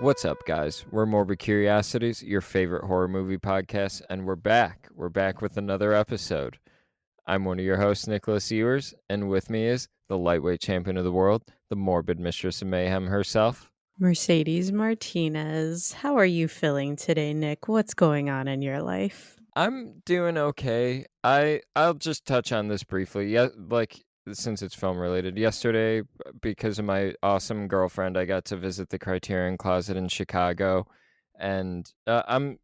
What's up, guys? We're Morbid Curiosities, your favorite horror movie podcast, and we're back. We're back with another episode. I'm one of your hosts, Nicholas Ewers, and with me is the lightweight champion of the world, the morbid mistress of mayhem herself. Mercedes Martinez. How are you feeling today, Nick? What's going on in your life? I'm doing okay. I'll just touch on this briefly. Yeah, since it's film related. Yesterday, because of my awesome girlfriend, I got to visit the Criterion Closet in Chicago, and I'm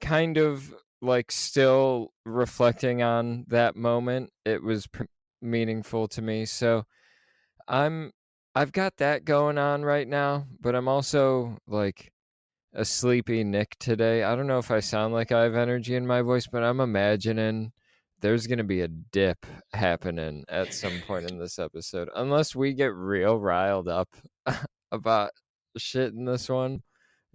kind of still reflecting on that moment. It was meaningful to me. So I'm I've got that going on right now, but I'm also like a sleepy Nick today. I don't know if I sound like I have energy in my voice, but I'm imagining there's going to be a dip happening at some point in this episode unless we get real riled up about shit in this one.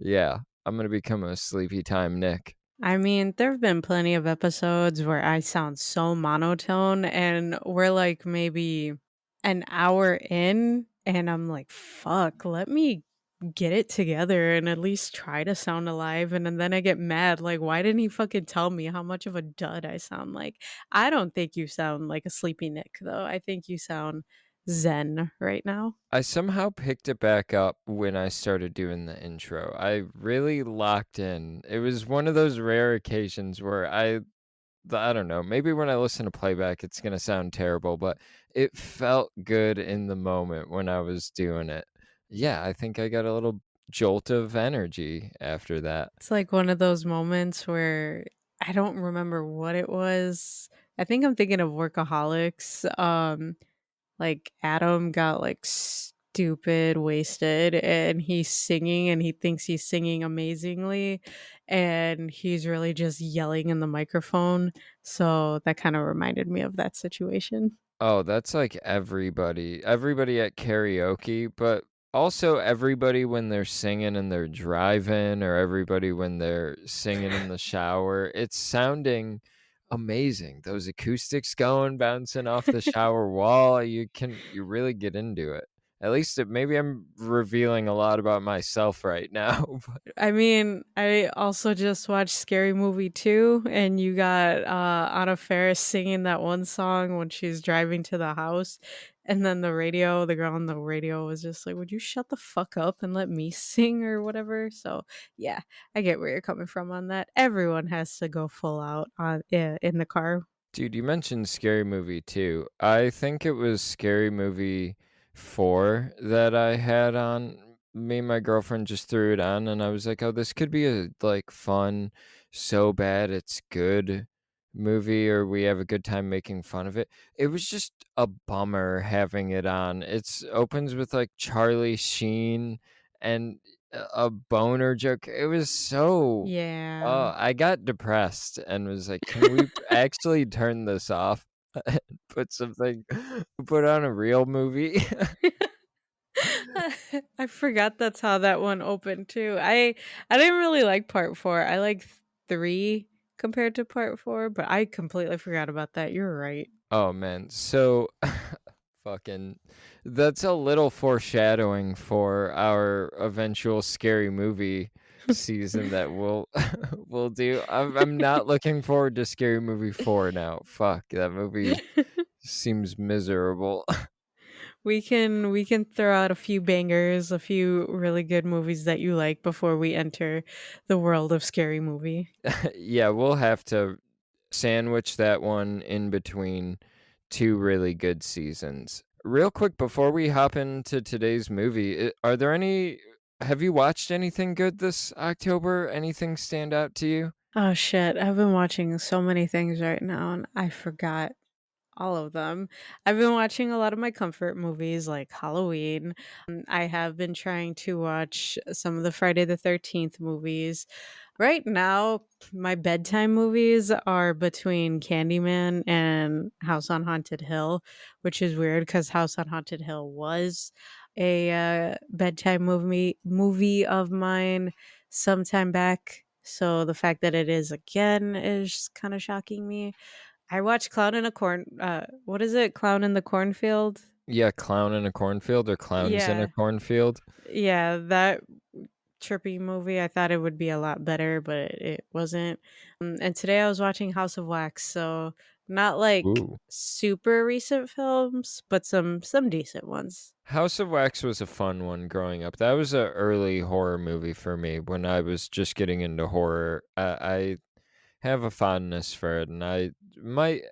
Yeah, I'm going to become a sleepy time Nick. I mean, there have been plenty of episodes where I sound so monotone, and we're like maybe an hour in, and I'm like, fuck, let me get it together and at least try to sound alive. And then I get mad, like, why didn't he fucking tell me how much of a dud I sound like? I don't think you sound like a sleepy Nick, though. I think you sound zen right now. I somehow picked it back up when I started doing the intro. I really locked in. It was one of those rare occasions where I don't know, maybe when I listen to playback it's going to sound terrible, but it felt good in the moment when I was doing it. Yeah, I think I got a little jolt of energy after that. It's like one of those moments where I don't remember what it was. I think I'm thinking of Workaholics. Like Adam got like stupid wasted and he's singing and he thinks he's singing amazingly and he's really just yelling in the microphone. So that kind of reminded me of that situation. Oh, that's like everybody at karaoke, but also everybody when they're singing and they're driving, or everybody when they're singing in the shower. It's sounding amazing. Those acoustics going, bouncing off the shower wall. You really get into it. At least maybe I'm revealing a lot about myself right now. I mean, I also just watched Scary Movie 2, and you got Anna Faris singing that one song when she's driving to the house. And then the girl on the radio was just like, would you shut the fuck up and let me sing or whatever? So, yeah, I get where you're coming from on that. Everyone has to go full out in the car. Dude, you mentioned Scary Movie 2. I think it was Scary Movie 4 that I had on. Me and my girlfriend just threw it on, and I was like, "Oh, this could be a fun, so bad it's good movie, or we have a good time making fun of it." It was just a bummer having it on. It's opens with like Charlie Sheen and a boner joke. It was so Yeah. I got depressed and was like, "Can we actually turn this off and put on a real movie?" I forgot that's how that one opened too. I didn't really like part 4. I like 3 compared to part 4, but I completely forgot about that. You're right. Oh, man. So, fucking that's a little foreshadowing for our eventual scary movie season that we'll we'll do. I'm not looking forward to Scary Movie 4 now. Fuck, that movie seems miserable. We can throw out a few bangers, a few really good movies that you like before we enter the world of Scary Movie. Yeah, we'll have to sandwich that one in between two really good seasons. Real quick before we hop into today's movie, are there any have you watched anything good this October? Anything stand out to you? Oh shit, I've been watching so many things right now and I forgot all of them. I've been watching a lot of my comfort movies like Halloween. I have been trying to watch some of the Friday the 13th movies. Right now, my bedtime movies are between Candyman and House on Haunted Hill, which is weird because House on Haunted Hill was a bedtime movie of mine sometime back. So the fact that it is again is kind of shocking me. I watched Clown in a Corn what is it? Clown in the Cornfield? Yeah, Clown in a Cornfield or Clowns in a Yeah. Cornfield. Yeah, that trippy movie. I thought it would be a lot better, but it wasn't. And today I was watching House of Wax, so not like Ooh. super recent films, but some decent ones. House of Wax was a fun one growing up. That was a early horror movie for me when I was just getting into horror. I have a fondness for it, and I might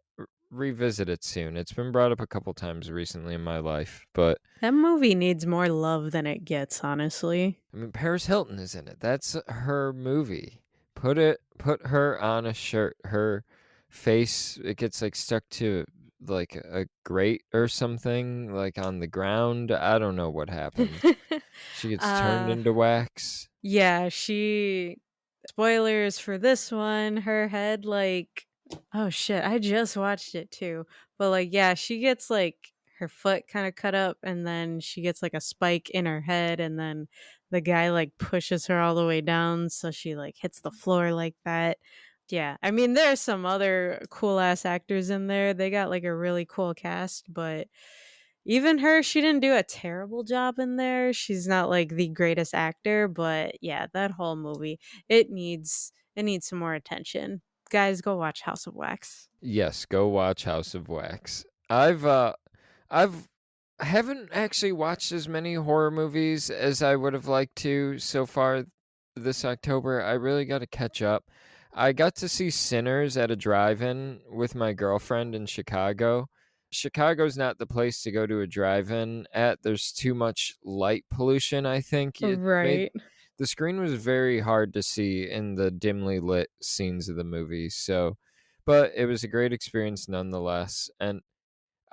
revisit it soon. It's been brought up a couple times recently in my life, but That movie needs more love than it gets, honestly. I mean, Paris Hilton is in it. That's her movie. Put her on a shirt. Her face, it gets like stuck to like a grate or something, like on the ground. I don't know what happens. She gets turned uh into wax. Yeah, spoilers for this one, her head, like oh shit, I just watched it too. But like, yeah, she gets like her foot kind of cut up and then she gets like a spike in her head and then the guy like pushes her all the way down so she like hits the floor like that. Yeah, I mean there's some other cool ass actors in there. They got like a really cool cast, but even her, she didn't do a terrible job in there. She's not like the greatest actor, but yeah, that whole movie, it needs some more attention. Guys, go watch House of Wax. Yes, go watch House of Wax. I've I haven't actually watched as many horror movies as I would have liked to so far this October. I really got to catch up. I got to see Sinners at a drive-in with my girlfriend in Chicago. Chicago's not the place to go to a drive-in at. There's too much light pollution, I think. It made Right. the screen was very hard to see in the dimly lit scenes of the movie. So, but it was a great experience nonetheless. And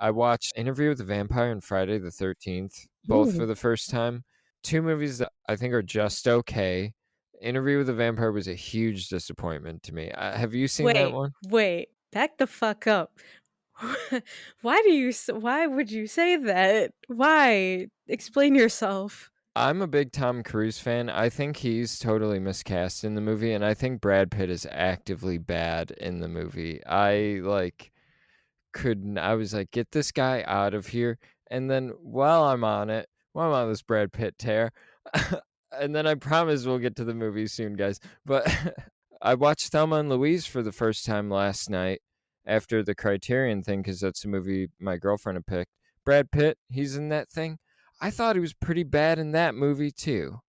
I watched Interview with the Vampire and Friday the 13th, both for Ooh. the first time. Two movies that I think are just okay. Interview with the Vampire was a huge disappointment to me. Have you seen that Wait, one? wait. Back the fuck up. Why would you say that? Why? Explain yourself. I'm a big Tom Cruise fan. I think he's totally miscast in the movie, and I think Brad Pitt is actively bad in the movie. I was like, "Get this guy out of here." And then while I'm on this Brad Pitt tear, and then I promise we'll get to the movie soon, guys. But I watched Thelma and Louise for the first time last night after the Criterion thing because that's the movie my girlfriend had picked. Brad Pitt, he's in that thing. I thought he was pretty bad in that movie too.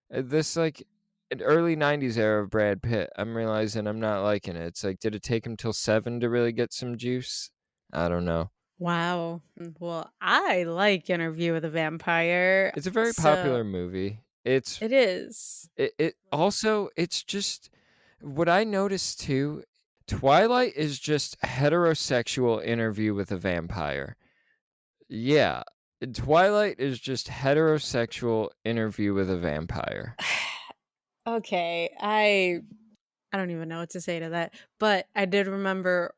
This like an early '90s era of Brad Pitt. I'm realizing I'm not liking it. It's like, did it take him till 7 to really get some juice? I don't know. Wow. Well, I like Interview with a Vampire. It's a very So popular movie. It's it is. it also it's just what I noticed too, Twilight is just heterosexual Interview with a Vampire. Yeah. Twilight is just heterosexual Interview with a Vampire. Okay, I don't even know what to say to that, but I did remember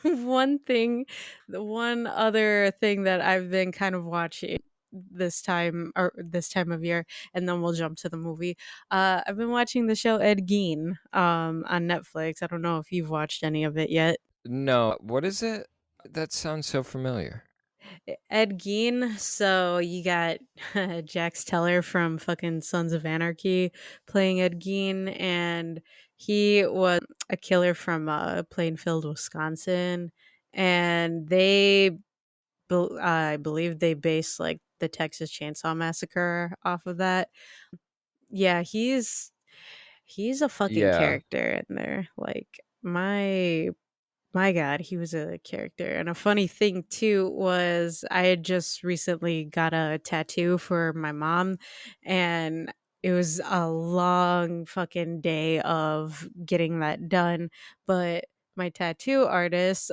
one thing, the one other thing that I've been kind of watching this time of year, and then we'll jump to the movie. I've been watching the show Ed Gein on Netflix. I don't know if you've watched any of it yet. No, what is it? That sounds so familiar. Ed Gein. So you got Jax Teller from fucking Sons of Anarchy playing Ed Gein, and he was a killer from Plainfield, Wisconsin, and I believe they based like the Texas Chainsaw Massacre off of that. Yeah, he's a fucking Yeah. character in there. Like my god, he was a character, and a funny thing too was I had just recently got a tattoo for my mom, and it was a long fucking day of getting that done, but my tattoo artist,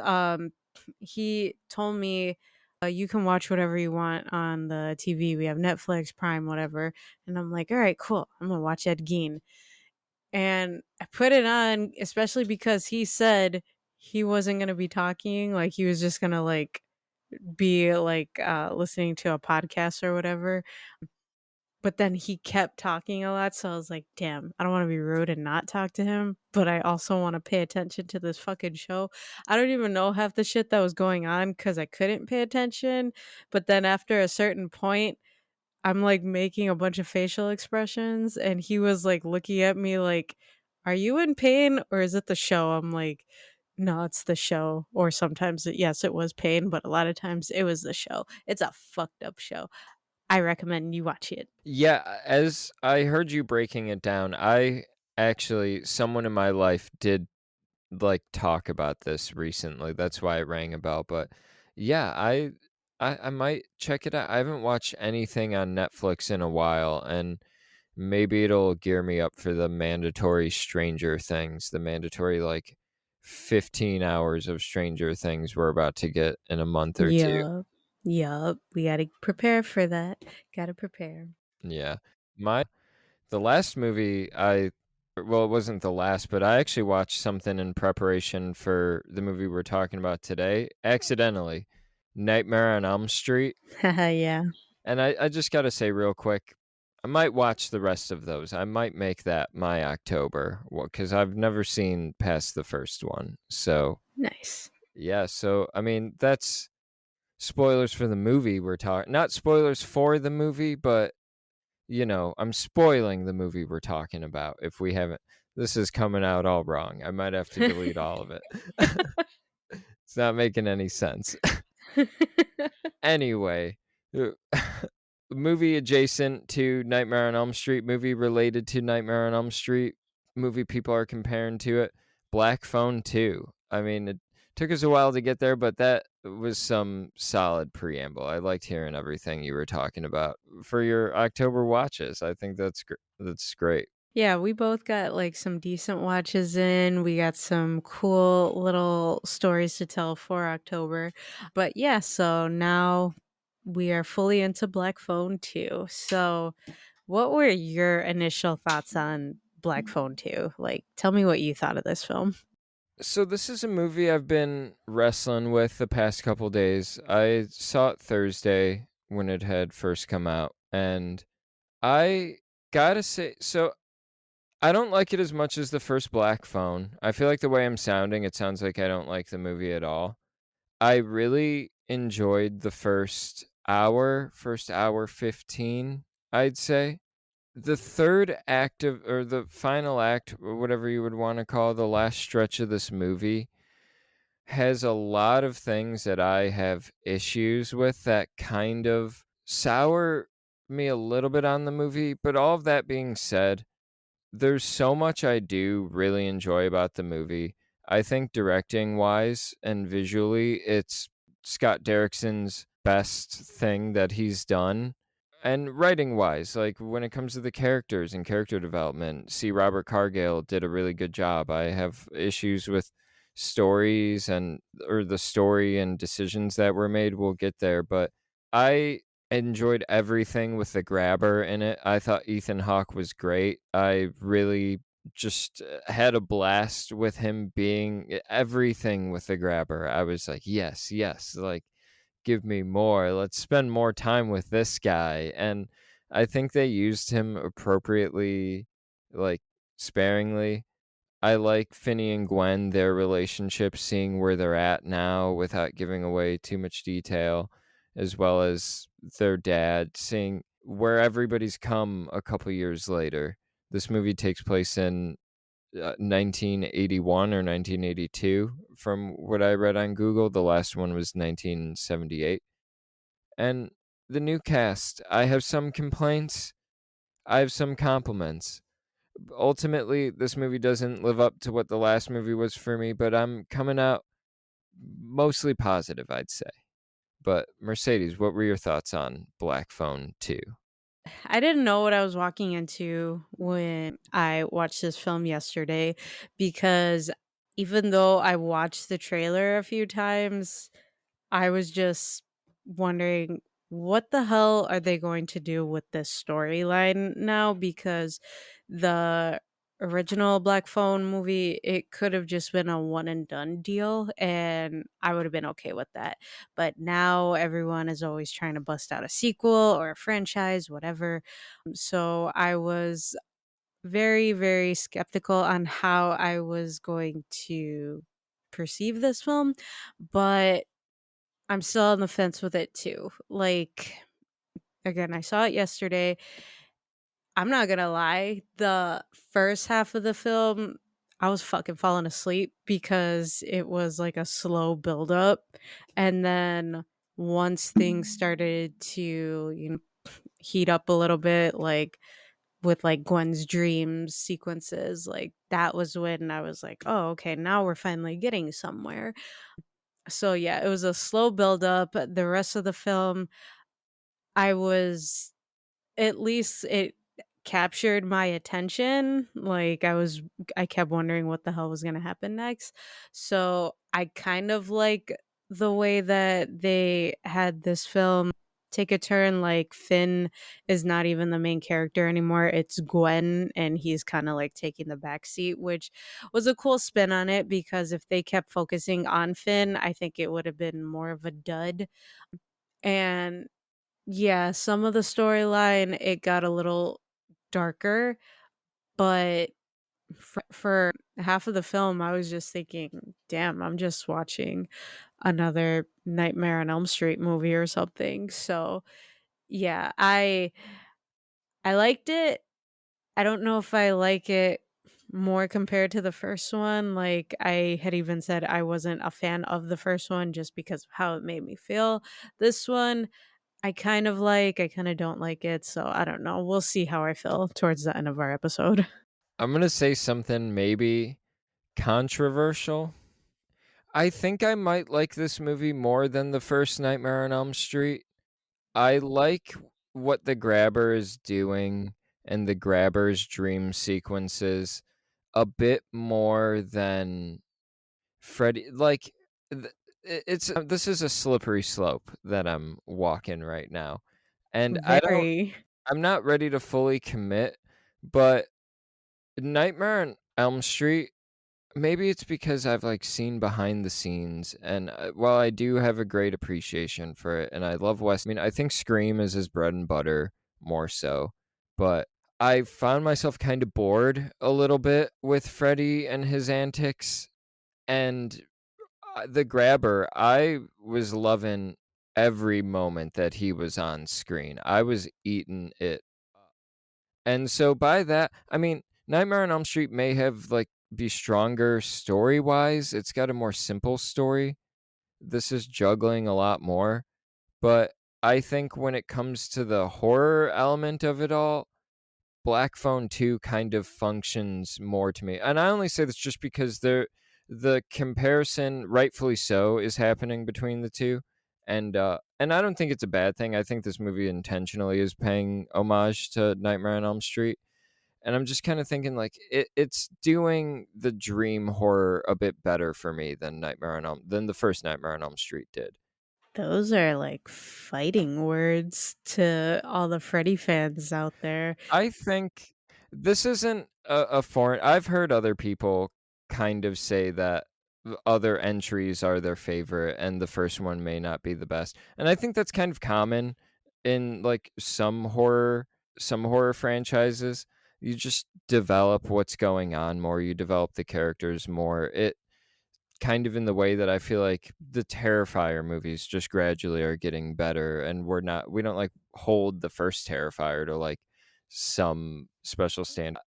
he told me, "You can watch whatever you want on the TV. We have Netflix, Prime, whatever." And I'm like, "Alright, cool. I'm gonna watch Ed Gein." And I put it on, especially because he said he wasn't gonna be talking, like, he was just gonna, like, be, like, listening to a podcast or whatever, but then he kept talking a lot, so I was like, "Damn, I don't wanna be rude and not talk to him, but I also wanna pay attention to this fucking show." I don't even know half the shit that was going on because I couldn't pay attention, but then after a certain point, I'm, like, making a bunch of facial expressions, and he was, like, looking at me like, "Are you in pain, or is it the show?" I'm like, "No, it's the show," or sometimes, yes, it was pain, but a lot of times it was the show. It's a fucked up show. I recommend you watch it. Yeah, as I heard you breaking it down, I actually someone in my life did like talk about this recently. That's why it rang a bell. But yeah, I might check it out. I haven't watched anything on Netflix in a while, and maybe it'll gear me up for the mandatory Stranger Things, the mandatory like 15 hours of Stranger Things we're about to get in a month or two. Yup. Yup. We gotta prepare for that. Gotta prepare. Yeah. My The last movie I well, it wasn't the last, but I actually watched something in preparation for the movie we're talking about today, accidentally, Nightmare on Elm Street, Yeah. and I just gotta say real quick, I might watch the rest of those. I might make that my October, because 'cause I've never seen past the first one. So, Nice. yeah, so, I mean, that's spoilers for the movie we're talking, not spoilers for the movie, but I'm spoiling the movie we're talking about if we haven't. This is coming out all wrong. I might have to delete all of it. It's not making any sense. Anyway, uh, movie adjacent to Nightmare on Elm Street, movie related to Nightmare on Elm Street, movie people are comparing to it, Black Phone 2. I mean, it took us a while to get there, but that was some solid preamble. I liked hearing everything you were talking about for your October watches. I think that's great. Yeah, we both got, like, some decent watches in. We got some cool little stories to tell for October. But, yeah, so now we are fully into Black Phone 2. So, what were your initial thoughts on Black Phone 2? Like, tell me what you thought of this film. So this is a movie I've been wrestling with the past couple days. I saw it Thursday when it had first come out, and I gotta say, so I don't like it as much as the first Black Phone. I feel like the way I'm sounding, it sounds like I don't like the movie at all. I really enjoyed the first hour 15, I'd say. The third act of, or the final act, or whatever you would want to call the last stretch of this movie, has a lot of things that I have issues with that kind of sour me a little bit on the movie. But all of that being said, there's so much I do really enjoy about the movie. I think directing wise and visually, it's Scott Derrickson's best thing that he's done. And writing wise, like when it comes to the characters and character development, see Robert Cargill did a really good job. I have issues with stories and or the story and decisions that were made. We'll get there, but I enjoyed everything with the grabber in it. I thought Ethan Hawke was great. I really just had a blast with him being everything with the grabber. I was like, yes, yes, like give me more. Let's spend more time with this guy. And I think they used him appropriately, like sparingly. I like Finney and Gwen, their relationship, seeing where they're at now without giving away too much detail, as well as their dad, seeing where everybody's come a couple years later. This movie takes place in 1981 or 1982, from what I read on Google. The last one was 1978. And the new cast, I have some complaints, I have some compliments. Ultimately, this movie doesn't live up to what the last movie was for me, but I'm coming out mostly positive, I'd say. But Mercedes, what were your thoughts on Black Phone 2? I didn't know what I was walking into when I watched this film yesterday because even though I watched the trailer a few times, I was just wondering what the hell are they going to do with this storyline now because the original Black Phone movie, it could have just been a one and done deal and I would have been okay with that. But now everyone is always trying to bust out a sequel or a franchise, whatever. So I was very, very skeptical on how I was going to perceive this film, but I'm still on the fence with it too. Like, again, I saw it yesterday. I'm not gonna lie, the first half of the film, I was fucking falling asleep because it was like a slow buildup. And then once things started to, heat up a little bit, like with like Gwen's dreams sequences, like that was when I was like, oh, okay, now we're finally getting somewhere. So yeah, it was a slow buildup. The rest of the film, I was at least it captured my attention, like, I kept wondering what the hell was gonna happen next. So, I kind of like the way that they had this film take a turn, like, Finn is not even the main character anymore, it's Gwen, and he's kinda, like, taking the back seat, which was a cool spin on it because if they kept focusing on Finn, I think it would have been more of a dud, and yeah, some of the storyline, it got a little darker, but for half of the film, I was just thinking, "Damn, I'm just watching another Nightmare on Elm Street movie or something." So, yeah, I liked it. I don't know if I like it more compared to the first one. Like, I had even said I wasn't a fan of the first one just because of how it made me feel. This one I kinda don't like it, so I don't know. We'll see how I feel towards the end of our episode. I'm gonna say something maybe controversial. I think I might like this movie more than the first Nightmare on Elm Street. I like what the grabber is doing and the grabber's dream sequences a bit more than Freddy. Like, this is a slippery slope that I'm walking right now, and Very. I'm not ready to fully commit, but Nightmare on Elm Street, maybe it's because I've, like, seen behind the scenes, and, while I do have a great appreciation for it, and I love Wes. I mean, I think Scream is his bread and butter more so, but I found myself kinda bored a little bit with Freddy and his antics, and, the grabber, I was loving every moment that he was on screen. I was eating it up. And so by that, I mean, Nightmare on Elm Street may have like be stronger story-wise. It's got a more simple story. This is juggling a lot more, but I think when it comes to the horror element of it all, Black Phone 2 kind of functions more to me. And I only say this just because the comparison, rightfully so, is happening between the 2. And I don't think it's a bad thing. I think this movie intentionally is paying homage to Nightmare on Elm Street. And I'm just kind of thinking like it's doing the dream horror a bit better for me than than the first Nightmare on Elm Street did. Those are, like, fighting words to all the Freddy fans out there. I think this isn't a foreign. I've heard other people kind of say that the other entries are their favorite and the first one may not be the best. And I think that's kind of common in like some horror franchises. You just develop what's going on more, you develop the characters more. It kind of in the way that I feel like the Terrifier movies just gradually are getting better, and we don't, like, hold the first Terrifier to, like, some special stand.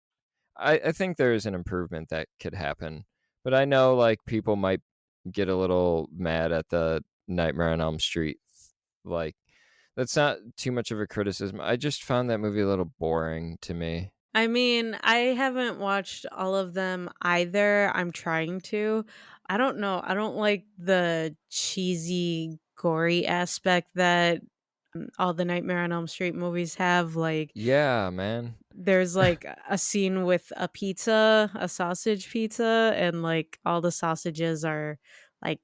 I think there is an improvement that could happen, but I know, like, people might get a little mad at the Nightmare on Elm Street, like, that's not too much of a criticism. I just found that movie a little boring to me. I mean, I haven't watched all of them either, I'm trying to. I don't know, I don't like the cheesy, gory aspect that, all the Nightmare on Elm Street movies have, like Yeah, man. there's, like, a scene with a pizza, a sausage pizza, and, like, all the sausages are, like,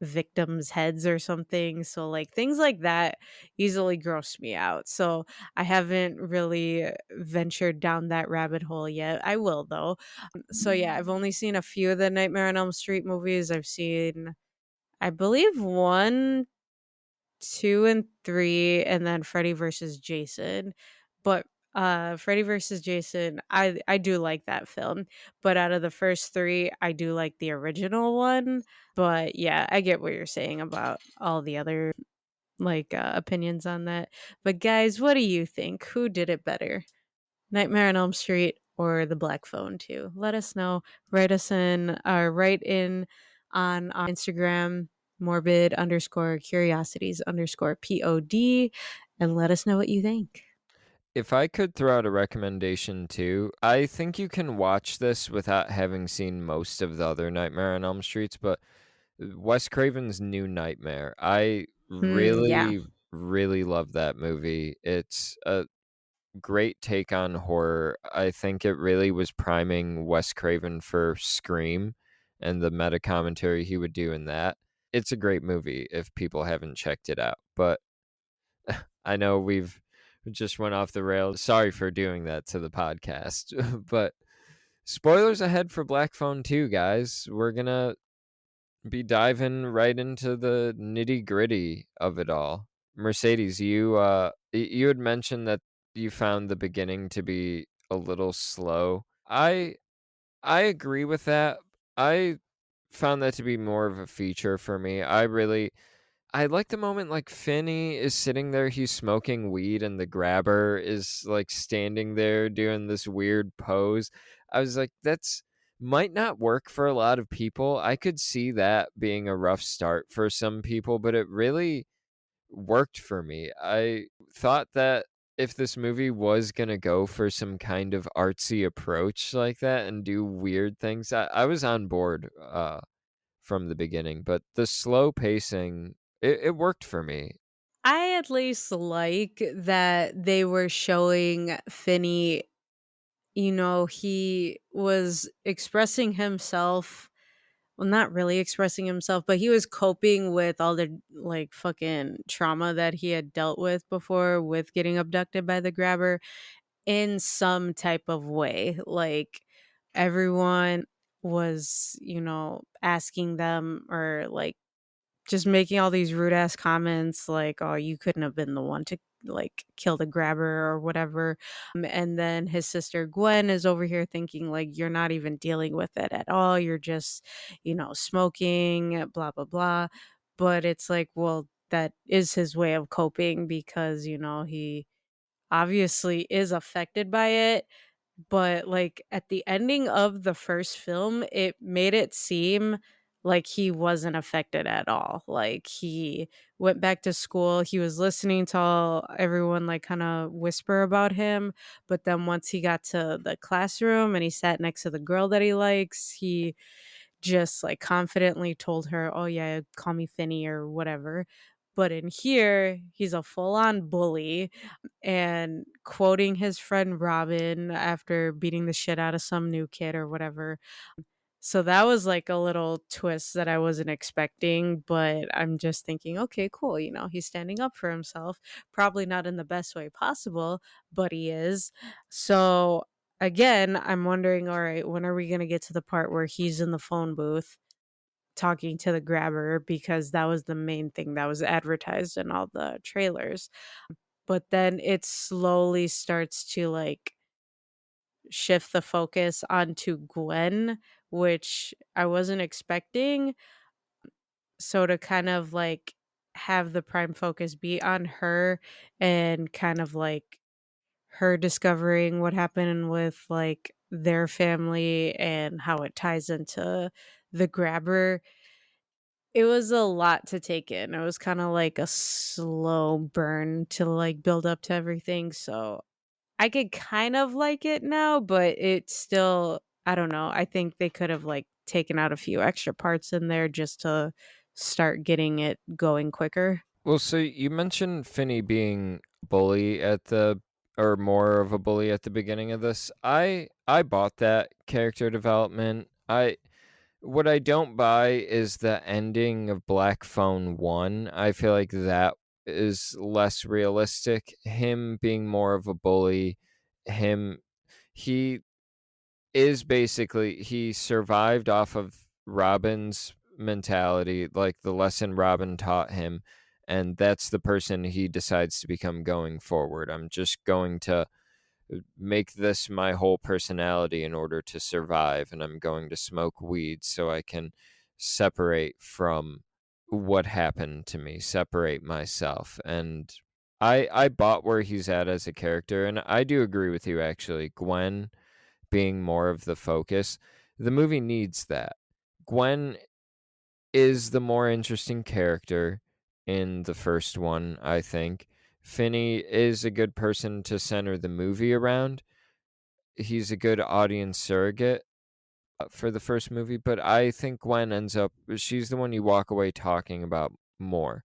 victims' heads or something, so, like, things like that easily gross me out, so I haven't really ventured down that rabbit hole yet. I will, though. So, yeah, I've only seen a few of the Nightmare on Elm Street movies. I've seen, I believe, 1, 2, and 3, and then Freddy versus Jason. But, Freddy versus Jason, I do like that film, but out of the first 3, I do like the original one. But, yeah, I get what you're saying about all the other, opinions on that. But guys, what do you think? Who did it better? Nightmare on Elm Street or The Black Phone 2? Let us know. Write in on Instagram, morbid underscore curiosities underscore pod, and let us know what you think. If I could throw out a recommendation too, I think you can watch this without having seen most of the other Nightmare on Elm Streets, but Wes Craven's New Nightmare. I Yeah. really, really love that movie. It's a great take on horror. I think it really was priming Wes Craven for Scream and the meta commentary he would do in that. It's a great movie if people haven't checked it out. But I know we've just went off the rails. Sorry for doing that to the podcast. But spoilers ahead for Black Phone 2, guys. We're gonna be diving right into the nitty-gritty of it all. Mercedes, you had mentioned that you found the beginning to be a little slow. I agree with that. I found that to be more of a feature for me. I like the moment like Finney is sitting there, he's smoking weed, and the grabber is like standing there doing this weird pose. I was like, that's might not work for a lot of people. I could see that being a rough start for some people, but it really worked for me. I thought that if this movie was gonna go for some kind of artsy approach like that and do weird things, I was on board from the beginning, but the slow pacing, it worked for me. I at least like that they were showing Finney, he was expressing himself. Well, not really expressing himself, but he was coping with all the fucking trauma that he had dealt with before with getting abducted by the grabber in some type of way. Like everyone was, asking them or just making all these rude ass comments like, "Oh, you couldn't have been the one to kill the grabber or whatever." And then his sister Gwen is over here thinking like, "You're not even dealing with it at all. You're just, smoking, blah blah blah." But it's like, well, that is his way of coping because, he obviously is affected by it, but, at the ending of the first film, it made it seem like he wasn't affected at all. Like, he went back to school, he was listening to everyone, kinda whisper about him, but then once he got to the classroom and he sat next to the girl that he likes, he just, confidently told her, "Oh, yeah, call me Finney," or whatever. But in here, he's a full-on bully and quoting his friend Robin after beating the shit out of some new kid or whatever. So that was like a little twist that I wasn't expecting, but I'm just thinking, okay, cool. He's standing up for himself. Probably not in the best way possible, but he is. So again, I'm wondering, all right, when are we going to get to the part where he's in the phone booth talking to the grabber? Because that was the main thing that was advertised in all the trailers. But then it slowly starts to, shift the focus onto Gwen, which I wasn't expecting. So to kind of, have the prime focus be on her and kind of, her discovering what happened with, their family and how it ties into the grabber, it was a lot to take in. It was kinda like a slow burn to, build up to everything, so I could kind of like it now, but it's still, I don't know, I think they could have, taken out a few extra parts in there just to start getting it going quicker. Well, so you mentioned Finney being bully at the or more of a bully at the beginning of this. I bought that character development. I What I don't buy is the ending of Black Phone 1. I feel like that is less realistic. Him being more of a bully, him he is basically he survived off of Robin's mentality, like the lesson Robin taught him, and that's the person he decides to become going forward. I'm just going to make this my whole personality in order to survive, and I'm going to smoke weed so I can separate from what happened to me, separate myself, and I bought where he's at as a character, and I do agree with you actually. Gwen being more of the focus, the movie needs that. Gwen is the more interesting character in the first one, I think. Finney is a good person to center the movie around. He's a good audience surrogate for the first movie, but I think Gwen ends up she's the one you walk away talking about more.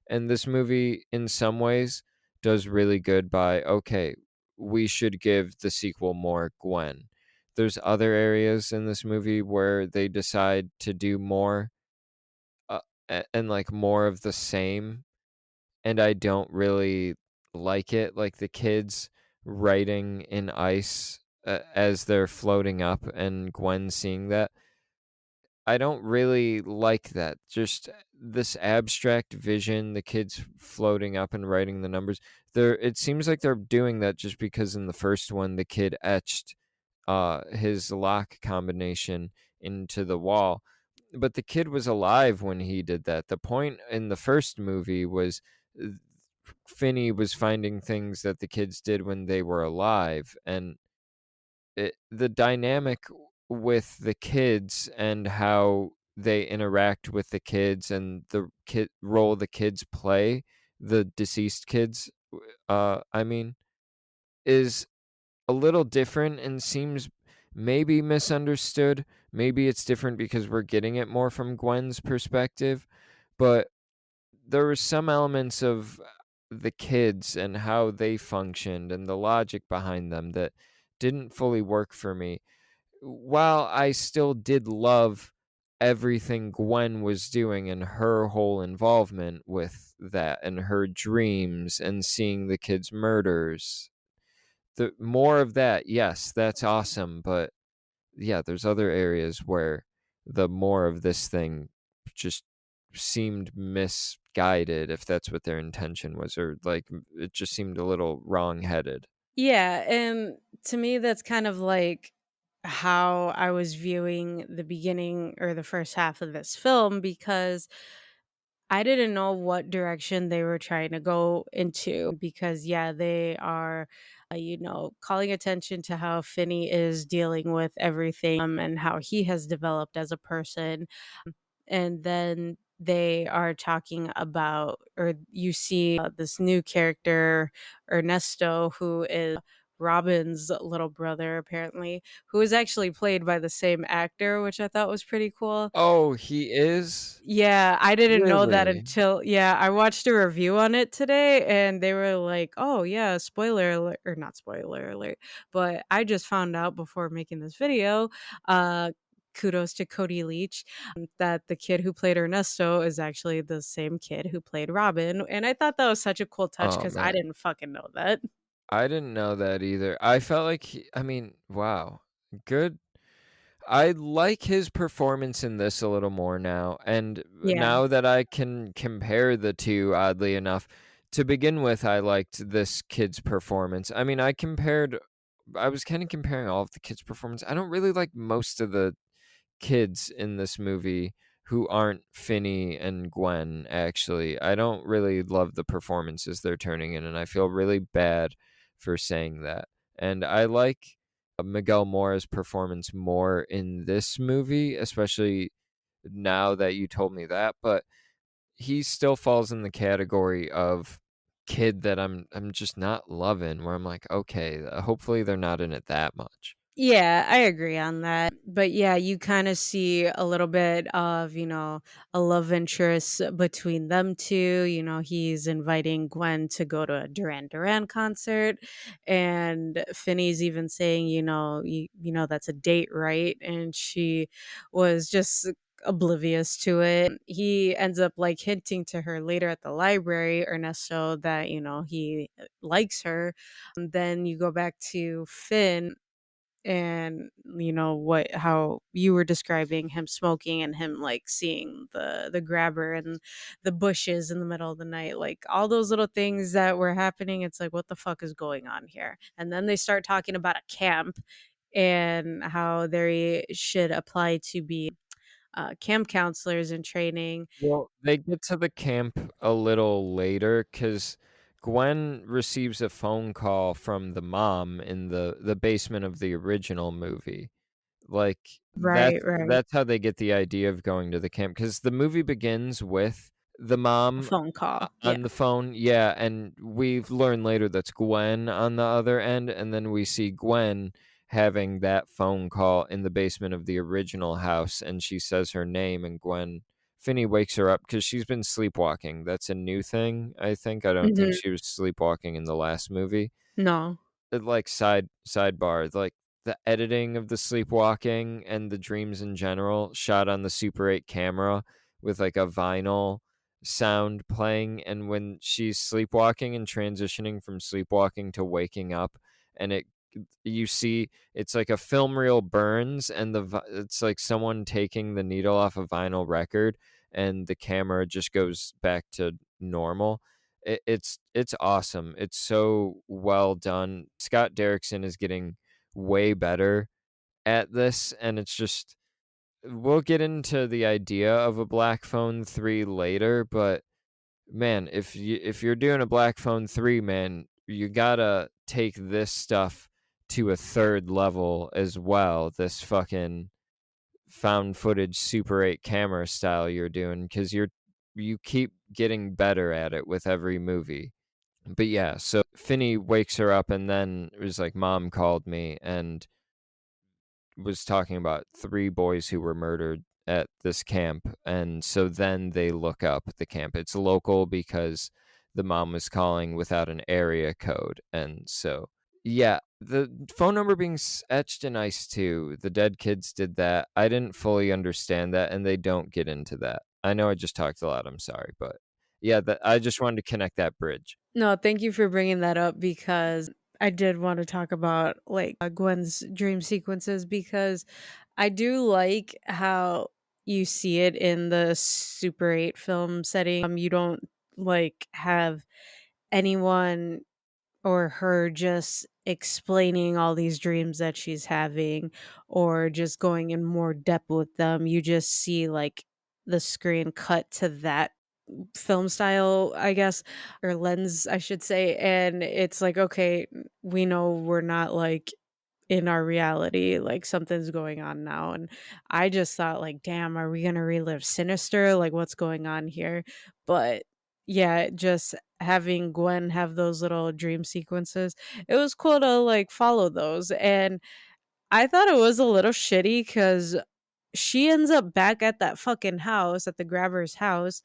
And this movie, in some ways, does really good by, okay, we should give the sequel more Gwen. There's other areas in this movie where they decide to do more uh, and like more of the same, and I don't really like it. Like the kids writing in ice as they're floating up, and Gwen seeing that I don't really like that. Just this abstract vision, the kids floating up and writing the numbers. It seems like they're doing that just because in the first one the kid etched his lock combination into the wall. But the kid was alive when he did that. The point in the first movie was uh, Finney was finding things that the kids did when they were alive, and the dynamic with the kids and how they interact with the kids and the kid role the kids play, the deceased kids, I mean, is a little different and seems maybe misunderstood. Maybe it's different because we're getting it more from Gwen's perspective, but there were some elements of the kids and how they functioned and the logic behind them that didn't fully work for me. While I still did love everything Gwen was doing and her whole involvement with that and her dreams and seeing the kids' murders. The more of that, yes, that's awesome, but yeah, there's other areas where the more of this thing just seemed misguided, if that's what their intention was, or like it just seemed a little wrong-headed. Yeah, and to me, that's kind of like how I was viewing the beginning or the first half of this film because I didn't know what direction they were trying to go into because, yeah, they are, calling attention to how Finney is dealing with everything and how he has developed as a person. And then they are talking about, or you see this new character, Ernesto, who is Robin's little brother, apparently, who is actually played by the same actor, which I thought was pretty cool. Oh, he is? Yeah, I didn't know that Really? until I watched a review on it today and they were like, "Oh, yeah, spoiler alert," or not spoiler alert, but I just found out before making this video, uh, kudos to Cody Leach, that the kid who played Ernesto is actually the same kid who played Robin, and I thought that was such a cool touch Oh, because I man. didn't fucking know that. I didn't know that either. I felt like I mean, wow. Good. I like his performance in this a little more now, and Yeah. now that I can compare the two, oddly enough, to begin with, I liked this kid's performance. I mean, I was kind of comparing all of the kids' performance. I don't really like most of the kids in this movie who aren't Finney and Gwen, actually. I don't really love the performances they're turning in, and I feel really bad for saying that. And I like Miguel Mora's performance more in this movie, especially now that you told me that, but he still falls in the category of kid that I'm just not loving, where I'm like, okay, hopefully they're not in it that much. Yeah, I agree on that. But yeah, you kind of see a little bit of, a love interest between them two. He's inviting Gwen to go to a Duran Duran concert. And Finney's even saying, that's a date, right? And she was just oblivious to it. He ends up like hinting to her later at the library, Ernesto, that, he likes her. And then you go back to Finn and what how you were describing him smoking and him like seeing the grabber and the bushes in the middle of the night, like all those little things that were happening. It's like, what the fuck is going on here? And then they start talking about a camp and how they should apply to be camp counselors in training. Well, they get to the camp a little later because Gwen receives a phone call from the mom in the basement of the original movie. Like, Right, right. that's how they get the idea of going to the camp because the movie begins with the A mom phone call. Yeah. on the phone, yeah, and we've learned later that's Gwen on the other end, and then we see Gwen having that phone call in the basement of the original house, and she says her name, and Finney wakes her up because 'cause she's been sleepwalking. That's a new thing, I think. I don't think Mhm. she was sleepwalking in the last movie. No. Like, sidebar, like, the editing of the sleepwalking and the dreams in general shot on the Super 8 camera with, like, a vinyl sound playing, and when she's sleepwalking and transitioning from sleepwalking to waking up, and you see it's like a film reel burns, and it's like someone taking the needle off a vinyl record, and the camera just goes back to normal. It's awesome. It's so well done. Scott Derrickson is getting way better at this, and it's just we'll get into the idea of a Black Phone 3 later, but man, if you're doing a Black Phone 3, man, you gotta take this stuff to a third level as well. This fucking found footage Super 8 camera style you're doing because you keep getting better at it with every movie. But yeah, so Finney wakes her up and then was like, "Mom called me and was talking about 3 boys who were murdered at this camp." And so then they look up the camp. It's local because the mom was calling without an area code. And so, yeah, the phone number being etched in ice too. The dead kids did that. I didn't fully understand that, and they don't get into that. I know I just talked a lot. I'm sorry, but yeah, I just wanted to connect that bridge. No, thank you for bringing that up because I did want to talk about like Gwen's dream sequences because I do like how you see it in the Super 8 film setting. You don't like have anyone or her just explaining all these dreams that she's having or just going in more depth with them. You just see like the screen cut to that film style, I guess, or lens, I should say. And it's like, okay, we know we're not like in our reality, like something's going on now. And I just thought, like, damn, are we gonna relive Sinister? Like, what's going on here? But yeah, just having Gwen have those little dream sequences, it was cool to like follow those. And I thought it was a little shitty because she ends up back at that fucking house, at the grabber's house,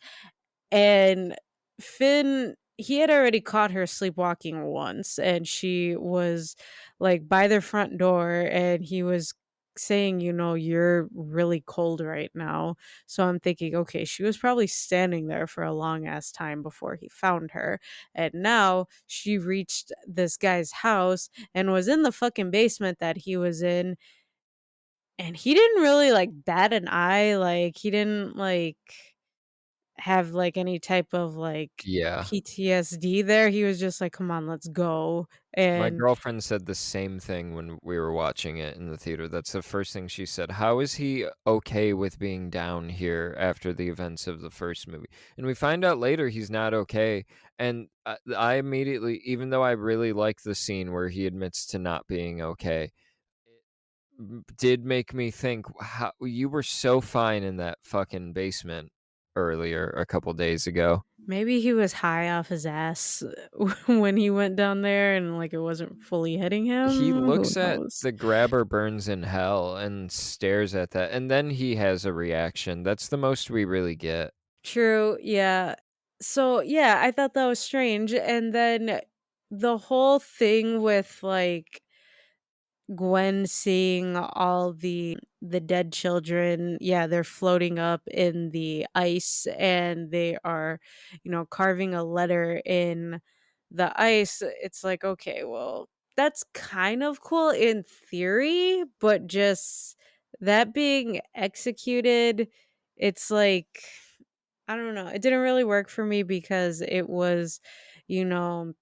and Finn, he had already caught her sleepwalking once, and she was, like, by their front door, and he was saying, "You're really cold right now." So I'm thinking, okay, she was probably standing there for a long ass time before he found her, and now she reached this guy's house and was in the fucking basement that he was in, and he didn't really, like, bat an eye, like, he didn't, like have, like, any type of, like, Yeah. PTSD there. He was just like, "Come on, let's go." My And girlfriend said the same thing when we were watching it in the theater. That's the first thing she said. How is he okay with being down here after the events of the first movie? And we find out later he's not okay. And I immediately, even though I really like the scene where he admits to not being okay, it did make me think how you were so fine in that fucking basement earlier a couple days ago. maybe he was high off his ass when he went down there and, like, it wasn't fully hitting He him, who looks at knows? the grabber burns in hell and stares at that, and then he has a reaction. That's the most we really get. True, yeah. So, yeah, I thought that was strange, and then the whole thing with, like, Gwen seeing all the dead children, yeah, they're floating up in the ice and they are, carving a letter in the ice. It's like, okay, well, that's kind of cool in theory, but just that being executed, it's like I don't know. It didn't really work for me because it was, you know,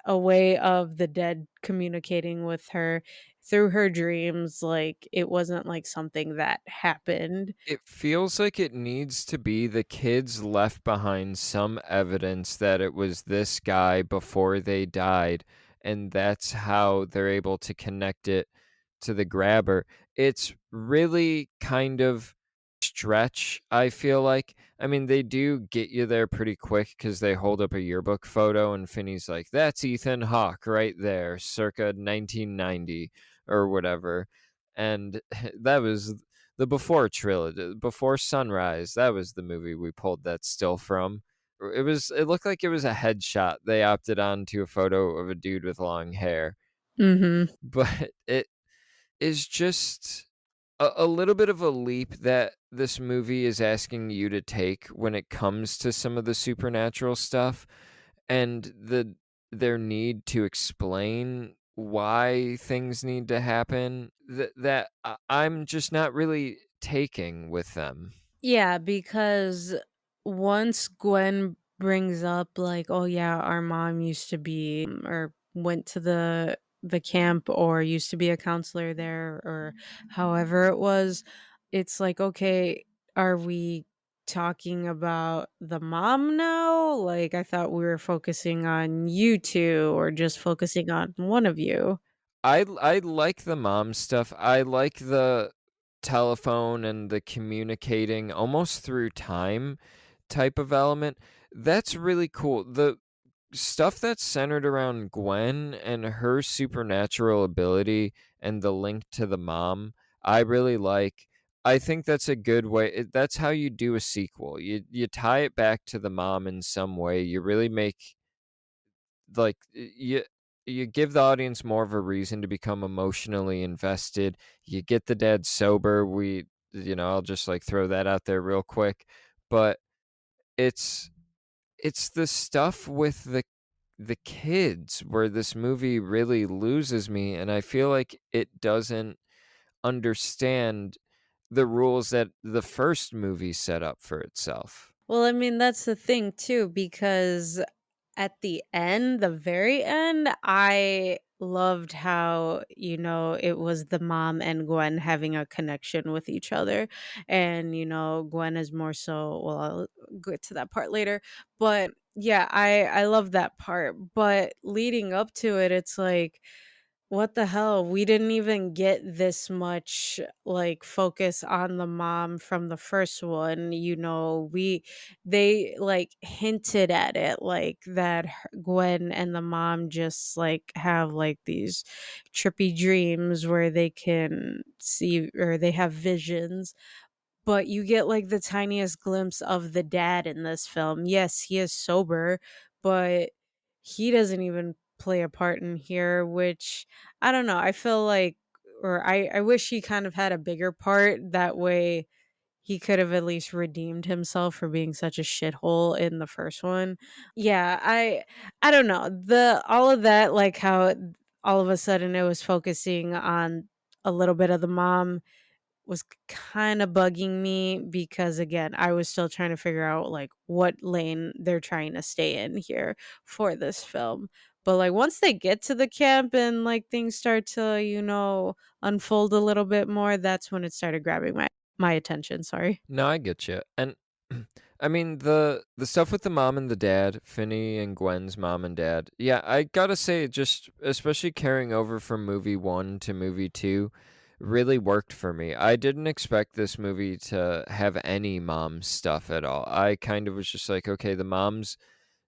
a way of the dead communicating with her. through her dreams, like, it wasn't, like, something that happened. It feels like it needs to be the kids left behind some evidence that it was this guy before they died, and that's how they're able to connect it to the grabber. It's really kind of stretch, I feel like. I mean, they do get you there pretty quick because they hold up a yearbook photo, and Finney's like, "That's Ethan Hawke right there, circa 1990," or whatever. And that was the Before trilogy, Before Sunrise, that was the movie we pulled that still from. It looked like it was a headshot. They opted on to a photo of a dude with long hair, Mhm. but it is just a little bit of a leap that this movie is asking you to take when it comes to some of the supernatural stuff, and their need to explain why things need to happen that I'm just not really taking with them. Yeah, because once Gwen brings up like, "Oh yeah, our mom used to be or went to the camp or used to be a counselor there or however it was," it's like, "Okay, are we talking about the mom now? Like I thought we were focusing on you two or just focusing on one of you." I like the mom stuff. I like the telephone and the communicating almost through time type of element. That's really cool. The stuff that's centered around Gwen and her supernatural ability and the link to the mom, I really like. I think that's a good way. That's how you do a sequel. You tie it back to the mom in some way. You really make like you give the audience more of a reason to become emotionally invested. You get the dad sober. I'll just like throw that out there real quick, but it's it's the stuff with the kids where this movie really loses me, and I feel like it doesn't understand the rules that the first movie set up for itself. Well, I mean, that's the thing too, because at the end, the very end, I loved how, it was the mom and Gwen having a connection with each other. And, Gwen is more so, well, I'll get to that part later. But yeah, I love that part. But leading up to it, it's like, what the hell? We didn't even get this much like focus on the mom from the first one. They like hinted at it like that Gwen and the mom just like have like these trippy dreams where they can see or they have visions, but you get, like, the tiniest glimpse of the dad in this film. Yes, he is sober, but he doesn't even play a part in here, which I don't know, I feel like or I wish he kind of had a bigger part, that way he could have at least redeemed himself for being such a shithole in the first one. Yeah, I don't know, the all of that, like, how all of a sudden it was focusing on a little bit of the mom was kinda bugging me because, again, I was still trying to figure out, like, what lane they're trying to stay in here for this film. But, like, once they get to the camp and, like, things start to, unfold a little bit more, that's when it started grabbing my attention, sorry. No, I get you. And I mean the stuff with the mom and the dad, Finney and Gwen's mom and dad. Yeah, I gotta say, just especially carrying over from movie one to movie two, really worked for me. I didn't expect this movie to have any mom stuff at all. I kind of was just like, okay, the mom's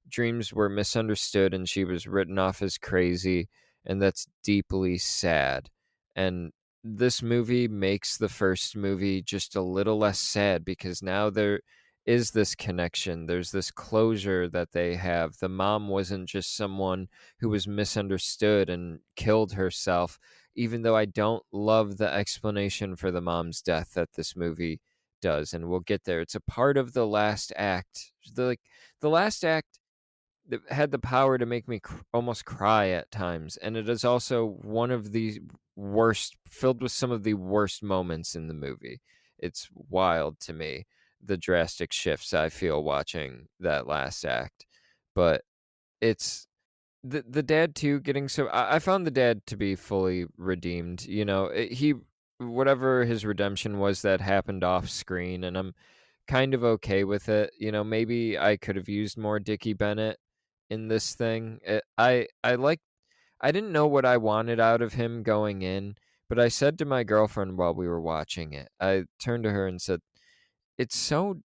dreams were misunderstood and she was written off as crazy, and that's deeply sad. And this movie makes the first movie just a little less sad because now there is this connection. There's this closure that they have. The mom wasn't just someone who was misunderstood and killed herself, even though I don't love the explanation for the mom's death that this movie does. And we'll get there. It's a part of the last act. The last act that had the power to make me almost cry at times, and it is also one of the worst, filled with some of the worst moments in the movie. It's wild to me, the drastic shifts I feel watching that last act, but it's the dad too getting so I found the dad to be fully redeemed, you know, he whatever his redemption was that happened off screen, and I'm kind of okay with it, you know, maybe I could have used more Dickie Bennett in this thing. I didn't know what I wanted out of him going in, but I said to my girlfriend while we were watching it, I turned to her and said, it's so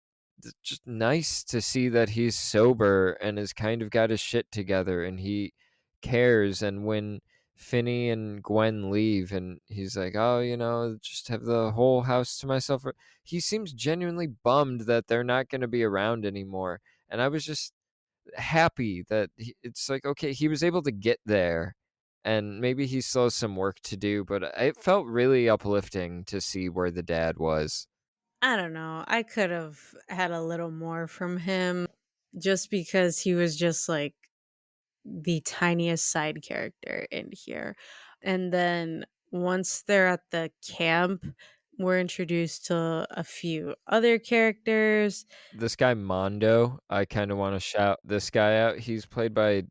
just nice to see that he's sober and has kind of got his shit together and he cares. And when Finney and Gwen leave and he's like, oh, you know, just have the whole house to myself. He seems genuinely bummed that they're not going to be around anymore. And I was just happy that it's like, okay, he was able to get there and maybe he still has some work to do, but it felt really uplifting to see where the dad was. I don't know. I could have had a little more from him just because he was just like the tiniest side character in here. And then once they're at the camp, we're introduced to a few other characters. This guy Mondo, I kinda wanna shout this guy out. He's played by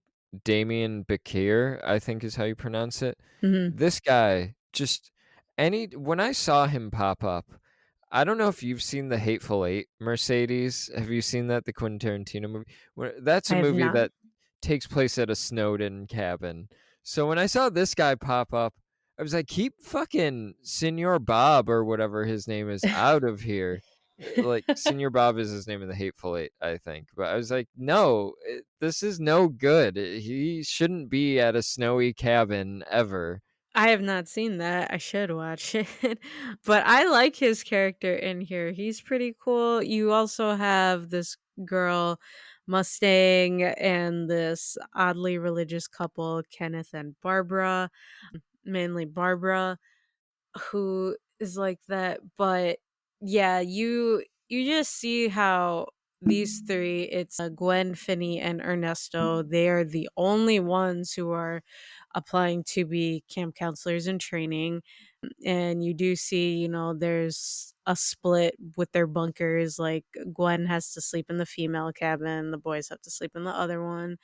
Damian Bakir, I think is how you pronounce it. Mhm. This guy, just any when I saw him pop up, I don't know if you've seen The Hateful Eight, Mercedes. Have you seen that? The Quentin Tarantino movie? Where that's a I have movie not. that takes place at a snowed-in cabin. So when I saw this guy pop up, I was like, "Keep fucking Senor Bob," or whatever his name is, out of here. Like, Senor Bob is his name in The Hateful Eight, I think, but I was like, "No, this is no good. He shouldn't be at a snowy cabin ever." I have not seen that. I should watch it. But I like his character in here. He's pretty cool. You also have this girl, Mustang, and this oddly religious couple, Kenneth and Barbara, mainly Barbara, who is like that. But yeah, you just see how these three, it's Gwen, Finney, and Ernesto, they are the only ones who are applying to be camp counselors in training. And you do see, there's a split with their bunkers. Like Gwen has to sleep in the female cabin, the boys have to sleep in the other one.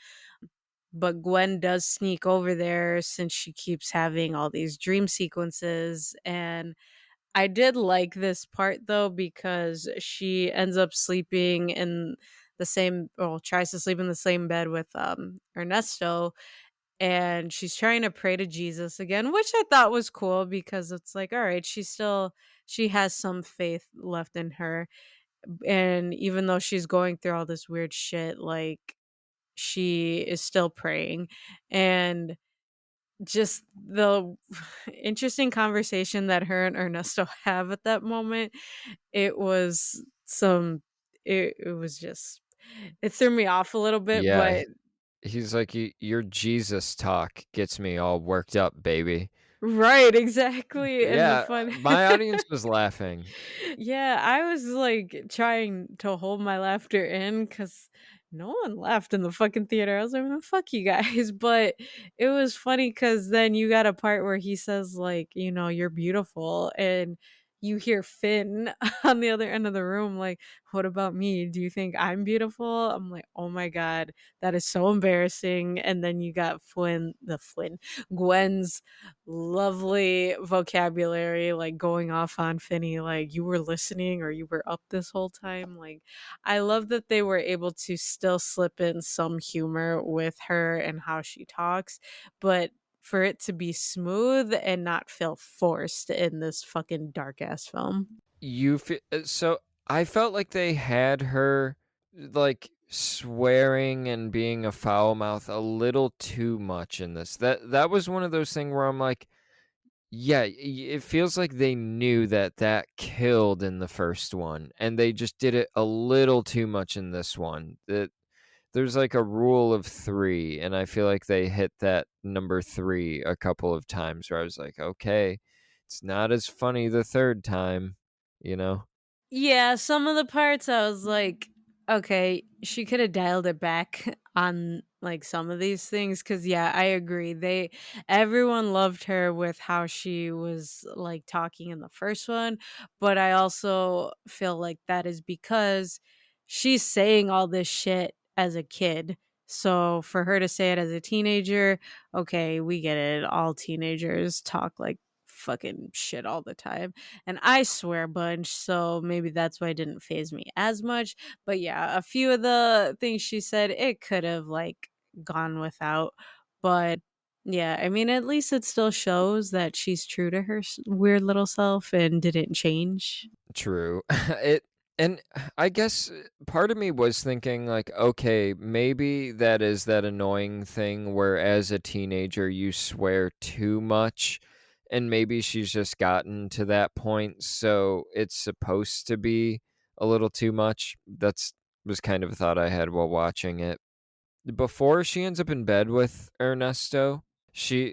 But Gwen does sneak over there since she keeps having all these dream sequences. And I did like this part though, because she ends up sleeping in the same, well, tries to sleep in the same bed with Ernesto, and she's trying to pray to Jesus again, which I thought was cool because it's like, all right, she has some faith left in her. And even though she's going through all this weird shit, like she is still praying. And just the interesting conversation that her and Ernesto have at that moment, it was some it was just, it threw me off a little bit, Yeah, but he's like, your Jesus talk gets me all worked up, baby." right, exactly, and the Yeah, fun my audience was laughing. Yeah, I was, like, trying to hold my laughter in because no one laughed in the fucking theater. I was like, "Well, fuck you guys," but it was funny because then you got a part where he says, like, "You're beautiful," and you hear Finn on the other end of the room, like, "What about me? Do you think I'm beautiful?" I'm like, "Oh my god, that is so embarrassing," and then you got Gwen's lovely vocabulary, like, going off on Finney, like, "You were listening or you were up this whole time?" Like, I love that they were able to still slip in some humor with her and how she talks, but for it to be smooth and not feel forced in this fucking dark ass film. So I felt like they had her, like, swearing and being a foul mouth a little too much in this. That was one of those things where I'm like, yeah, it feels like they knew that that killed in the first one, and they just did it a little too much in this one. There's like a rule of 3, and I feel like they hit that number 3 a couple of times where I was like, "Okay, it's not as funny the 3rd time," you know? Yeah, some of the parts I was like, okay, she could have dialed it back on like some of these things, cuz yeah, I agree. Everyone loved her with how she was like talking in the first one, but I also feel like that is because she's saying all this shit as a kid. So for her to say it as a teenager, okay, we get it. All teenagers talk like fucking shit all the time. And I swear a bunch, so maybe that's why it didn't phase me as much. But yeah, a few of the things she said, it could have like gone without. But yeah, I mean, at least it still shows that she's true to her weird little self and didn't change. True. It and I guess part of me was thinking like, okay, maybe that is that annoying thing where as a teenager you swear too much and maybe she's just gotten to that point so it's supposed to be a little too much. That's was kind of a thought I had while watching it. Before she ends up in bed with Ernesto,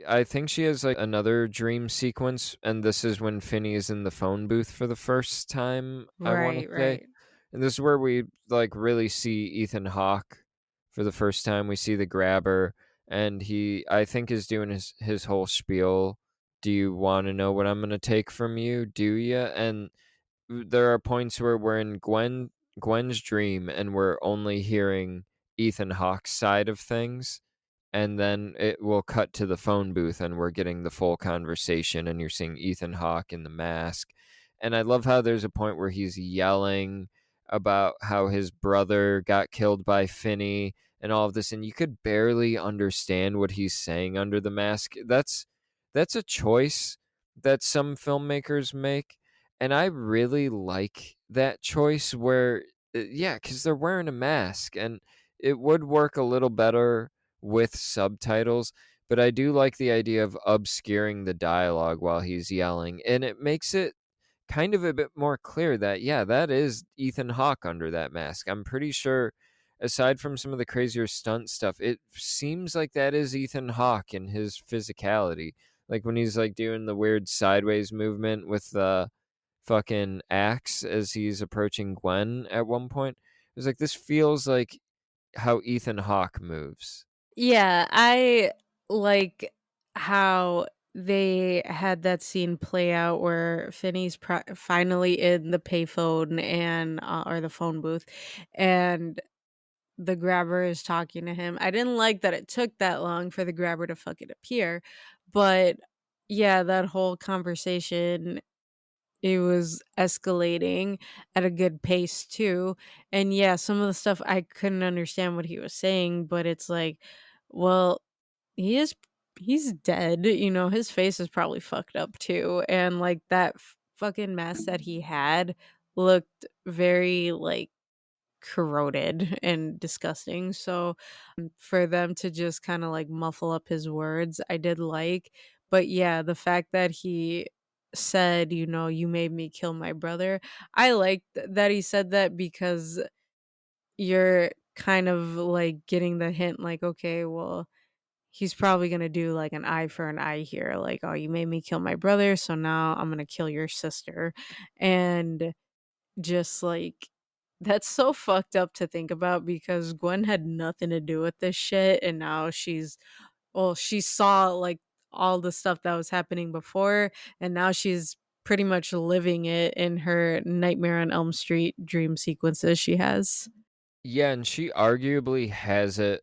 I think she has, like, another dream sequence, and this is when Finney is in the phone booth for the first time, I wanna Right, say, right. and this is where we, like, really see Ethan Hawke for the first time. We see the grabber, and he, I think, is doing his whole spiel, "Do you wanna know what I'm gonna take from you? Do ya?" And there are points where we're in Gwen's dream, and we're only hearing Ethan Hawke's side of things, and then it will cut to the phone booth, and we're getting the full conversation, and you're seeing Ethan Hawke in the mask, and I love how there's a point where he's yelling about how his brother got killed by Finney and all of this, and you could barely understand what he's saying under the mask. That's a choice that some filmmakers make, and I really like that choice where, yeah, because they're wearing a mask, and it would work a little better with subtitles, but I do like the idea of obscuring the dialogue while he's yelling, and it makes it kind of a bit more clear that, yeah, that is Ethan Hawke under that mask. I'm pretty sure, aside from some of the crazier stunt stuff, it seems like that is Ethan Hawke in his physicality. Like when he's like doing the weird sideways movement with the fucking axe as he's approaching Gwen at one point. It was like, this feels like how Ethan Hawke moves. Yeah, I like how they had that scene play out where Finney's finally in the payphone and or the phone booth, and the grabber is talking to him. I didn't like that it took that long for the grabber to fucking appear, but yeah, that whole conversation, it was escalating at a good pace too. And yeah, some of the stuff I couldn't understand what he was saying, but it's like, well, he is he's dead, his face is probably fucked up too. And like that fucking mess that he had looked very like corroded and disgusting. So for them to just kind of like muffle up his words, I did like. But yeah, the fact that he said, you made me kill my brother. I like that he said that because you're kind of like getting the hint like, okay, well, he's probably going to do like an eye for an eye here. Like, oh, you made me kill my brother, so now I'm going to kill your sister. And just like that's so fucked up to think about because Gwen had nothing to do with this shit, and now she saw like all the stuff that was happening before, and now she's pretty much living it in her Nightmare on Elm Street dream sequences she has. Yeah, and she arguably has it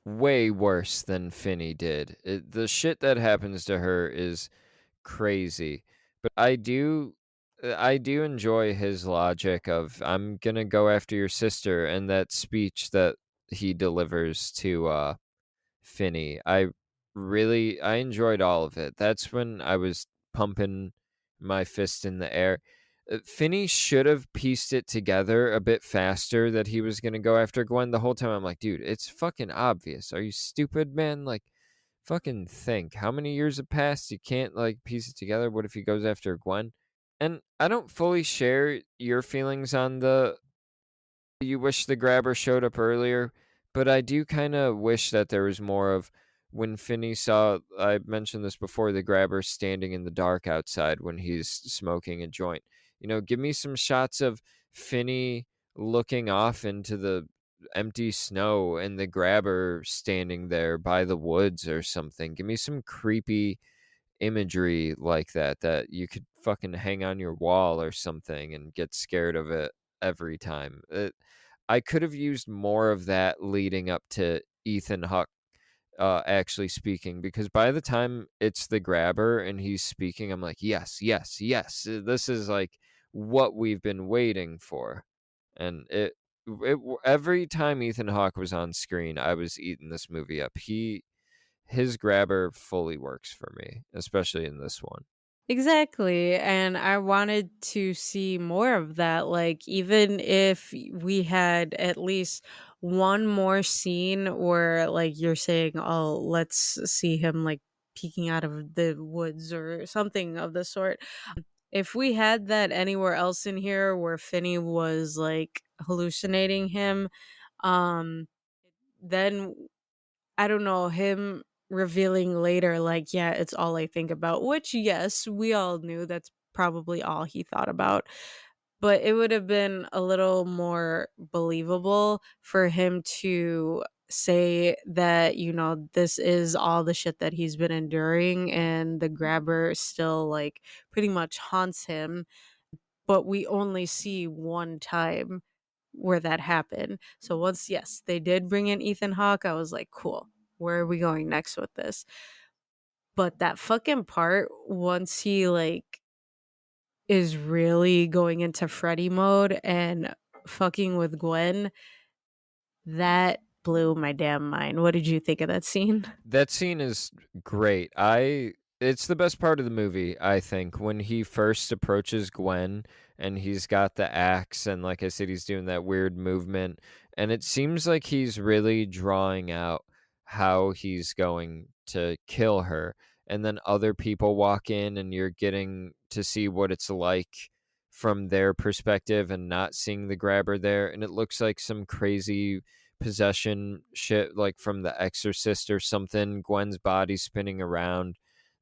way worse than Finney did. The shit that happens to her is crazy. But I do enjoy his logic of I'm gonna go after your sister and that speech that he delivers to Finney. I enjoyed all of it. That's when I was pumping my fist in the air. Finney should have pieced it together a bit faster that he was going to go after Gwen. The whole time I'm like, dude, it's fucking obvious. Are you stupid, man? Like, fucking think. How many years have passed? You can't, like, piece it together. What if he goes after Gwen? And I don't fully share your feelings on the you wish the grabber showed up earlier, but I do kind of wish that there was more of when Finney saw, I mentioned this before, the grabber standing in the dark outside when he's smoking a joint. Give me some shots of Finney looking off into the empty snow and the grabber standing there by the woods or something. Give me some creepy imagery like that you could fucking hang on your wall or something and get scared of it every time. I could have used more of that leading up to Ethan Hawke actually speaking, because by the time it's the grabber and he's speaking, I'm like, yes, yes, yes. This is like what we've been waiting for. And every time Ethan Hawke was on screen, I was eating this movie up. His grabber fully works for me, especially in this one. Exactly, and I wanted to see more of that, like, even if we had at least one more scene where, like, you're saying, "Oh, let's see him, like, peeking out of the woods," or something of the sort. If we had that anywhere else in here where Finney was, like, hallucinating him, um, then I don't know, him revealing later, like, "Yeah, it's all I think about," which, yes, we all knew that's probably all he thought about, but it would have been a little more believable for him to say that, this is all the shit that he's been enduring and the grabber still, like, pretty much haunts him, but we only see one time where that happened. So once, yes, they did bring in Ethan Hawke, I was like, "Cool. Where are we going next with this?" But that fucking part once he, like, is really going into Freddy mode and fucking with Gwen, that blew my damn mind. What did you think of that scene? That scene is great. It's the best part of the movie, I think, when he first approaches Gwen and he's got the axe and like I said he's doing that weird movement and it seems like he's really drawing out how he's going to kill her, and then other people walk in and you're getting to see what it's like from their perspective and not seeing the grabber there, and it looks like some crazy possession shit like from The Exorcist or something. Gwen's body spinning around.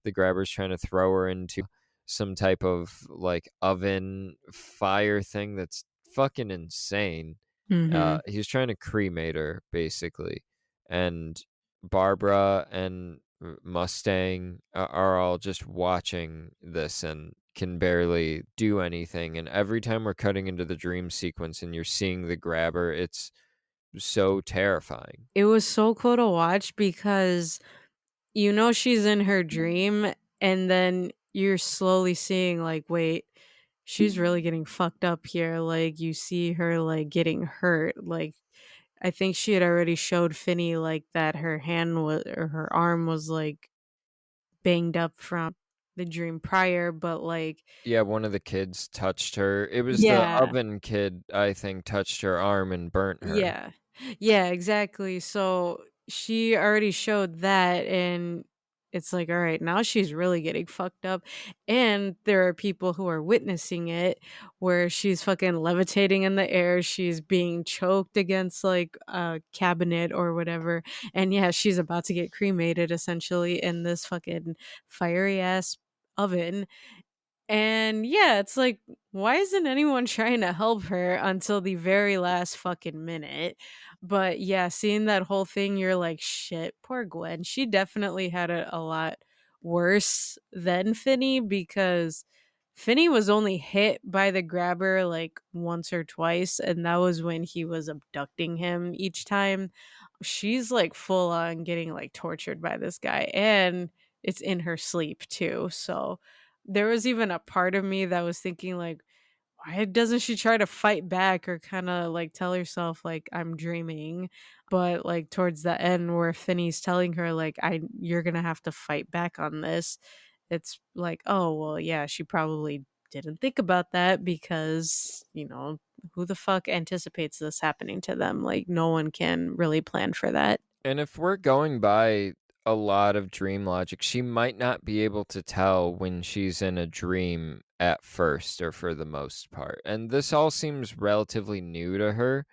The grabber's trying to throw her into some type of like oven fire thing that's fucking insane. Mhm. He's trying to cremate her basically, and Barbara and Mustang are all just watching this and can barely do anything. And every time we're cutting into the dream sequence and you're seeing the grabber, it's so terrifying. It was so cool to watch because she's in her dream, and then you're slowly seeing, like, wait, she's really getting fucked up here. Like, you see her, like, getting hurt. Like, I think she had already showed Finney, like, that her hand was or her arm was, like, banged up from the dream prior, but, like, Yeah, one of the kids touched her. It was the yeah. oven kid, I think, touched her arm and burnt her. Yeah. Yeah, exactly. So she already showed that, and it's like, all right, now she's really getting fucked up. And there are people who are witnessing it where she's fucking levitating in the air, she's being choked against like a cabinet or whatever. And yeah, she's about to get cremated essentially in this fucking fiery ass oven. And yeah, it's like, why isn't anyone trying to help her until the very last fucking minute? But yeah, seeing that whole thing, you're like, shit, poor Gwen. She definitely had it a lot worse than Finney because Finney was only hit by the grabber like once or twice, and that was when he was abducting him each time. She's like full on getting like tortured by this guy, and it's in her sleep too. So there was even a part of me that was thinking like, why doesn't she try to fight back or kind of like tell herself like I'm dreaming? But like towards the end where Finney's telling her like you're going to have to fight back on this. It's like, oh, well, yeah, she probably didn't think about that because, who the fuck anticipates this happening to them? Like no one can really plan for that. And if we're going by a lot of dream logic, she might not be able to tell when she's in a dream at first or for the most part. And this all seems relatively new to her.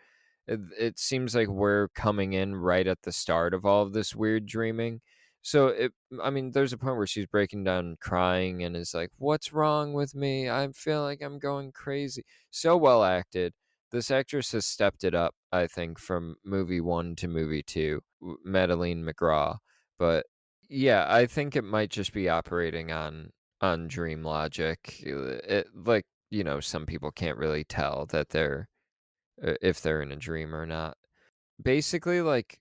It seems like we're coming in right at the start of all of this weird dreaming. So I mean, there's a point where she's breaking down crying and is like, "What's wrong with me? I feel like I'm going crazy." So well acted. This actress has stepped it up, I think, from movie one to movie two, Madeline McGraw. But yeah, I think it might just be operating on dream logic. Like some people can't really tell that they're if they're in a dream or not. Basically, like,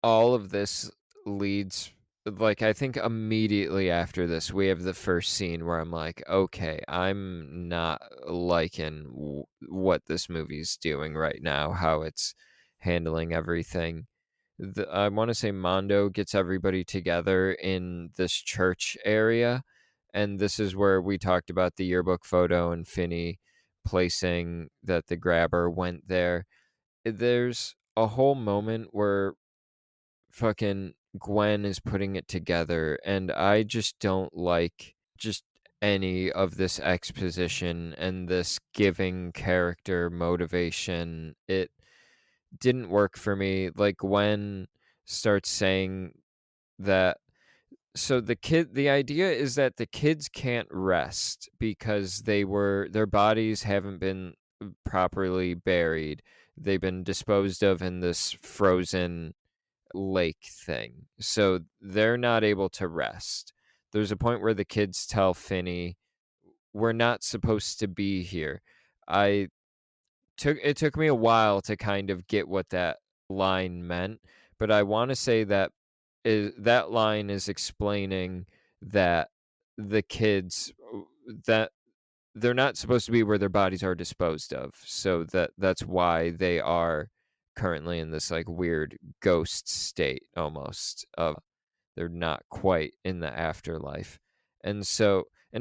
all of this leads like, I think immediately after this, we have the first scene where I'm like, "Okay, I'm not liking what this movie's doing right now, how it's handling everything." I wanna say Mondo gets everybody together in this church area, and this is where we talked about the yearbook photo and Finney placing that the grabber went there. There's a whole moment where fucking Gwen is putting it together, and I just don't like just any of this exposition and this giving character motivation. It didn't work for me. Like Gwen starts saying that the idea is that the kids can't rest because their bodies haven't been properly buried. They've been disposed of in this frozen lake thing. So they're not able to rest. There's a point where the kids tell Finney, "We're not supposed to be here." I it took me a while to kind of get what that line meant, but I want to say that that line is explaining that the kids that they're not supposed to be where their bodies are disposed of. So that's why they are currently in this like weird ghost state almost of they're not quite in the afterlife. And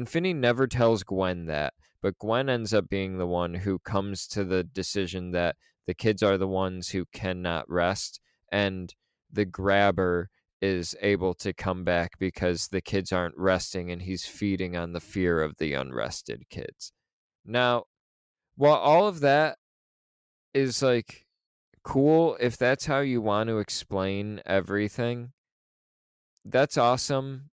Finney never tells Gwen that, but Gwen ends up being the one who comes to the decision that the kids are the ones who cannot rest, and the grabber is able to come back because the kids aren't resting and he's feeding on the fear of the unrested kids. Now, while all of that is like cool, if that's how you want to explain everything, that's awesome.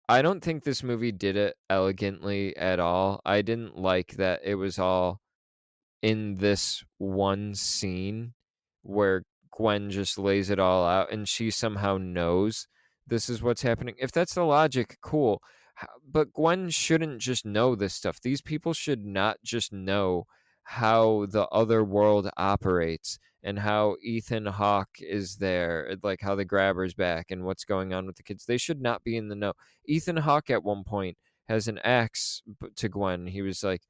I don't think this movie did it elegantly at all. I didn't like that it was all in this one scene where Gwen just lays it all out and she somehow knows this is what's happening. If that's the logic, cool. But Gwen shouldn't just know this stuff. These people should not just know how the other world operates and how Ethan Hawke is there, like how the grabber's back and what's going on with the kids. They should not be in the know. Ethan Hawke at one point has an axe to Gwen. He was like,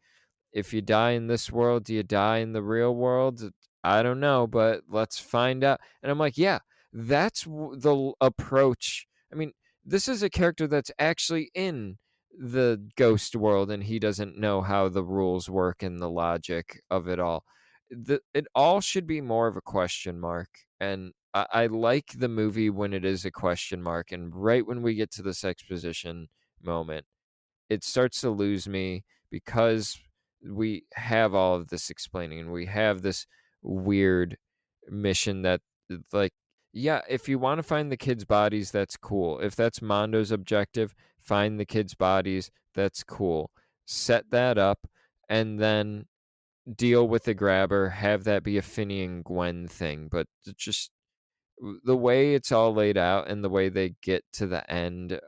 if you die in this world, do you die in the real world? I don't know, but let's find out. And I'm like, yeah, that's the approach. I mean, this is a character that's actually in the ghost world and he doesn't know how the rules work and the logic of it all. It all should be more of a question mark. And I like the movie when it is a question mark. And right when we get to this exposition moment, it starts to lose me because we have all of this explaining and we have this weird mission that like yeah, if you want to find the kids' bodies, that's cool. If that's Mondo's objective, find the kids' bodies, that's cool. Set that up and then deal with the grabber, have that be a Finney and Gwen thing. But just the way it's all laid out and the way they get to the end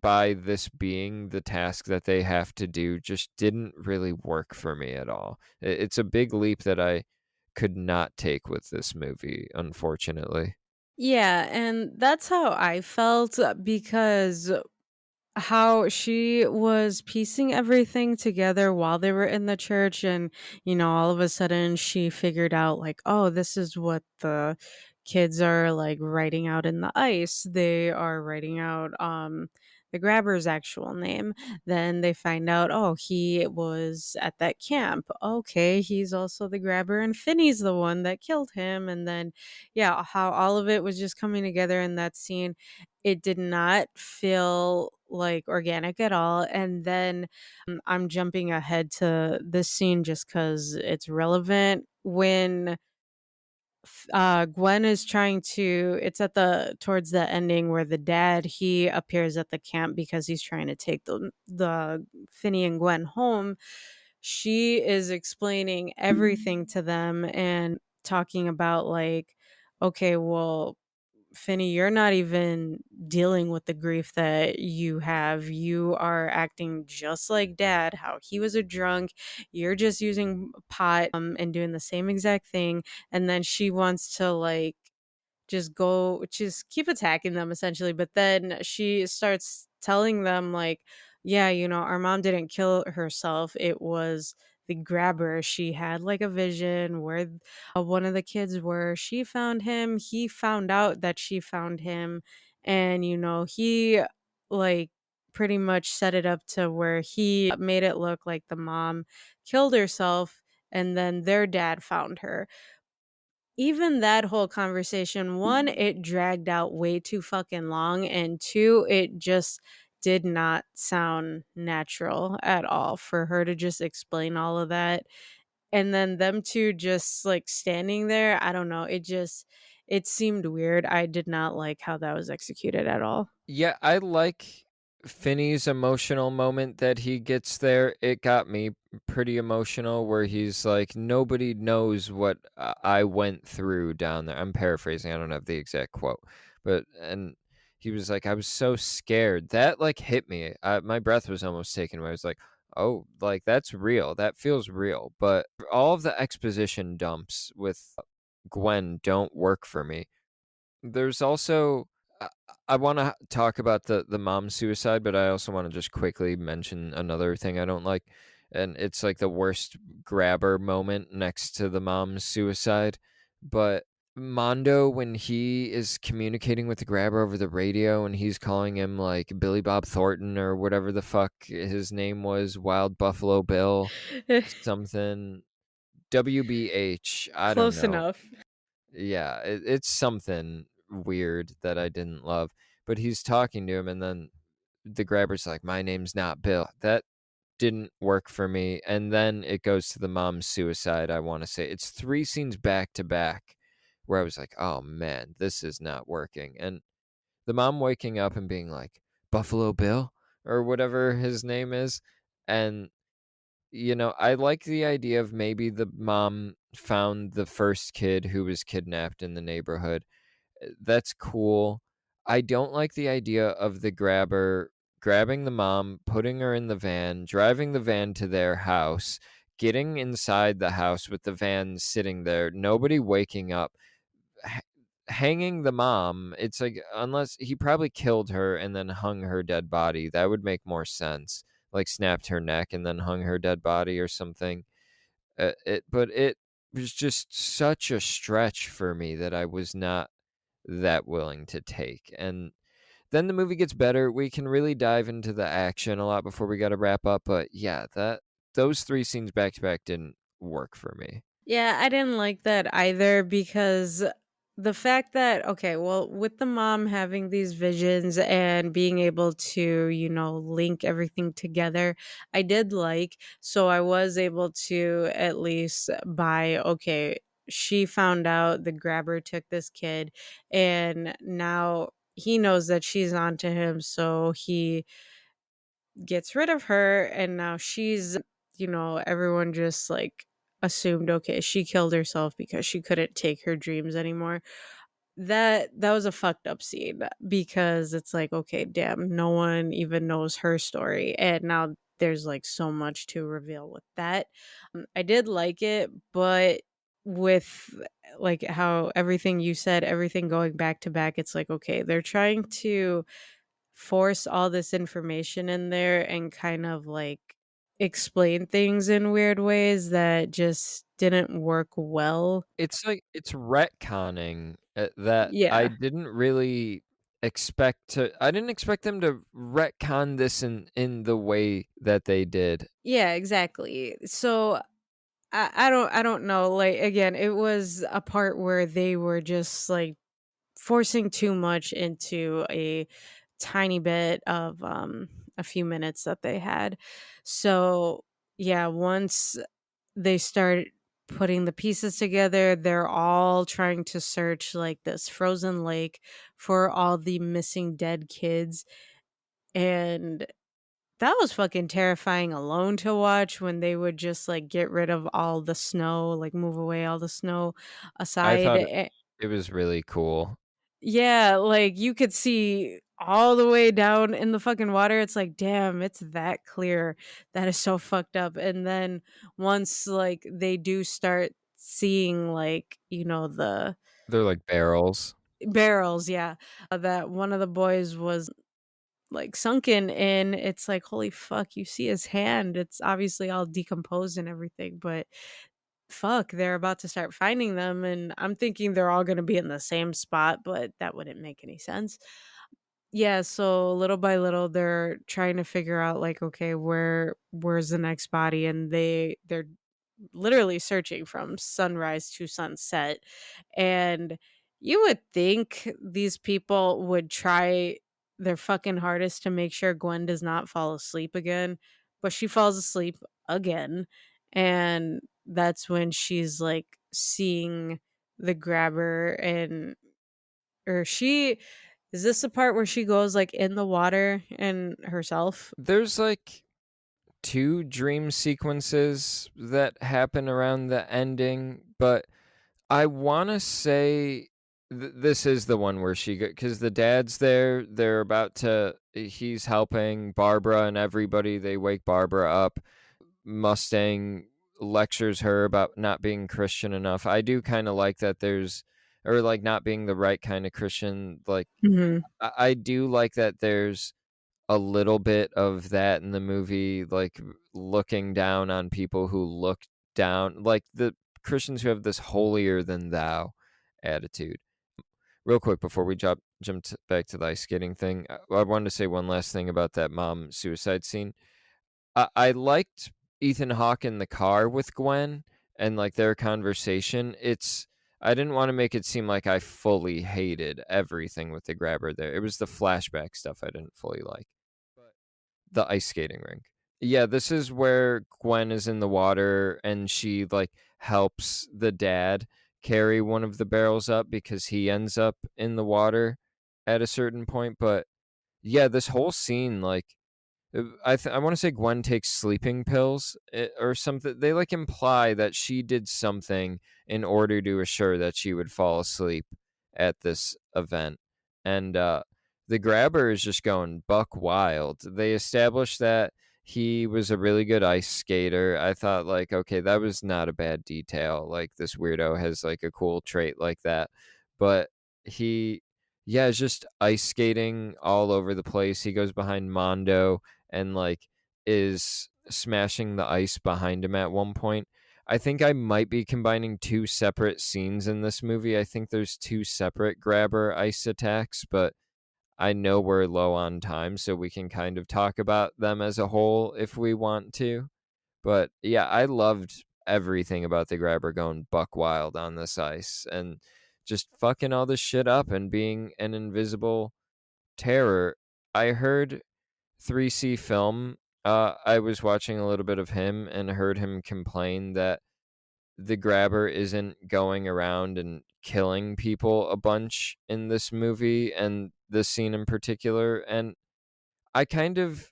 by this being the task that they have to do just didn't really work for me at all. It's a big leap that I could not take with this movie, unfortunately. Yeah, and that's how I felt because how she was piecing everything together while they were in the church, and all of a sudden she figured out, like, oh, this is what the kids are like writing out in the ice. They are writing out the grabber's actual name. Then they find out, oh, he was at that camp. Okay, he's also the grabber and Finney's the one that killed him. And then yeah, how all of it was just coming together in that scene. It did not feel like organic at all. And then I'm jumping ahead to this scene just because it's relevant. When Gwen is trying to, it's at the towards the ending where the dad, he appears at the camp because he's trying to take the Finney and Gwen home. She is explaining everything to them and talking about, like, okay, well, Finney, you're not even dealing with the grief that you have. You are acting just like dad, how he was a drunk. You're just using pot and doing the same exact thing. And then she wants to, like, just keep attacking them essentially. But then she starts telling them like, yeah, our mom didn't kill herself. It was the grabber. She had like a vision where one of the kids were. She found him. He found out that she found him. And, he like pretty much set it up to where he made it look like the mom killed herself and then their dad found her. Even that whole conversation, 1, it dragged out way too fucking long, and 2, it just did not sound natural at all for her to just explain all of that, and then them 2 just, like, standing there, I don't know, it seemed weird. I did not like how that was executed at all. Yeah, I like Finney's emotional moment that he gets there. It got me pretty emotional where he's like, nobody knows what I went through down there. I'm paraphrasing, I don't have the exact quote. And he was like, I was so scared. That like hit me. My breath was almost taken away. I was like, oh, like that's real. That feels real. But all of the exposition dumps with Gwen don't work for me. There's also I I wanna talk about the mom suicide, but I also wanna just quickly mention another thing I don't like, and it's, like, the worst grabber moment next to the mom's suicide, but Mondo, when he is communicating with the grabber over the radio and he's calling him, like, Billy Bob Thornton or whatever the fuck his name was, Wild Buffalo Bill, something, WBH, I don't Close know. enough. Yeah, it's something weird that I didn't love, but he's talking to him, and then the grabber's like, "My name's not Bill." That didn't work for me, and then it goes to the mom's suicide, I wanna say. It's 3 scenes back to back where I was like, "Oh, man, this is not working," and the mom waking up and being like, "Buffalo Bill?" Or whatever his name is, and I like the idea of maybe the mom found the first kid who was kidnapped in the neighborhood. That's cool. I don't like the idea of the grabber grabbing the mom, putting her in the van, driving the van to their house, getting inside the house with the van sitting there, nobody waking up, ha- hanging the mom. It's like, unless he probably killed her and then hung her dead body, that would make more sense. Like snapped her neck and then hung her dead body or something. But it was just such a stretch for me that I was not that willing to take. And then the movie gets better. We can really dive into the action a lot before we got to wrap up. But yeah, that those 3 scenes back to back didn't work for me. Yeah, I didn't like that either because the fact that, okay, well, with the mom having these visions and being able to, link everything together, I did like. So I was able to at least buy, okay, she found out the grabber took this kid and now he knows that she's onto him. So he gets rid of her and now everyone just like assumed okay she killed herself because she couldn't take her dreams anymore. That was a fucked up scene because it's like okay damn no one even knows her story and now there's like so much to reveal with that. I did like it but with like how everything you said everything going back to back it's like okay they're trying to force all this information in there and kind of like explain things in weird ways that just didn't work well. It's like it's retconning that I Yeah. didn't really expect to. I didn't expect them to retcon this in the way that they did. Yeah, exactly. So I don't know. Like again, it was a part where they were just like forcing too much into a tiny bit of a few minutes that they had. So yeah, once they start putting the pieces together. They're all trying to search like this frozen lake for all the missing dead kids. And that was fucking terrifying alone to watch when they would just like get rid of all the snow, like move away all the snow I aside. thought it was really cool. Yeah, like you could see all the way down in the fucking water. It's like, damn, it's that clear. That is so fucked up. And then once like they do start seeing like, They're like barrels. barrels, yeah, that one of the boys was, like, sunken in. It's like, holy fuck, you see his hand, it's obviously all decomposed and everything, but fuck, they're about to start finding them, and I'm thinking they're all gonna be in the same spot, but that wouldn't make any sense. Yeah, so little by little, they're trying to figure out, like, okay, where's the next body, and they're literally searching from sunrise to sunset. And you would think these people would try their fucking hardest to make sure Gwen does not fall asleep again, but she falls asleep again. And that's when she's like seeing the grabber, and or she is this the part where she goes like in the water and herself? There's like 2 dream sequences that happen around the ending, but I wanna say this is the one where she because the dad's there, they're about to he's helping Barbara and everybody, they wake Barbara up. Mustang lectures her about not being Christian enough. I do kinda like that there's or, like, not being the right kinda Christian, like, Mhm. I do like that there's a little bit of that in the movie, like, looking down on people who look down like, the Christians who have this holier than thou attitude. Real quick before we jump back to the ice skating thing, I wanted to say one last thing about that mom suicide scene. I liked Ethan Hawke in the car with Gwen and, like, their conversation. I didn't wanna make it seem like I fully hated everything with the grabber there. It was the flashback stuff I didn't fully like. But the ice skating rink. Yeah, this is where Gwen is in the water and she, like, helps the dad carry one of the barrels up because he ends up in the water at a certain point, but, yeah, this whole scene, like, I wanna say Gwen takes sleeping pills, or something. They, like, imply that she did something in order to assure that she would fall asleep at this event, and, the grabber is just going buck wild. They established that he was a really good ice skater. I thought, like, okay, that was not a bad detail, like, this weirdo has, like, a cool trait like that, but he yeah, is just ice skating all over the place. He goes behind Mondo, and like is smashing the ice behind him at one point. I think I might be combining two separate scenes in this movie. I think there's two separate grabber ice attacks, but I know we're low on time, so we can kind of talk about them as a whole if we want to. But yeah, I loved everything about the grabber going buck wild on this ice and just fucking all this shit up and being an invisible terror. I heard 3C Film, I was watching a little bit of him and heard him complain that the grabber isn't going around and killing people a bunch in this movie and this scene in particular. And I kind of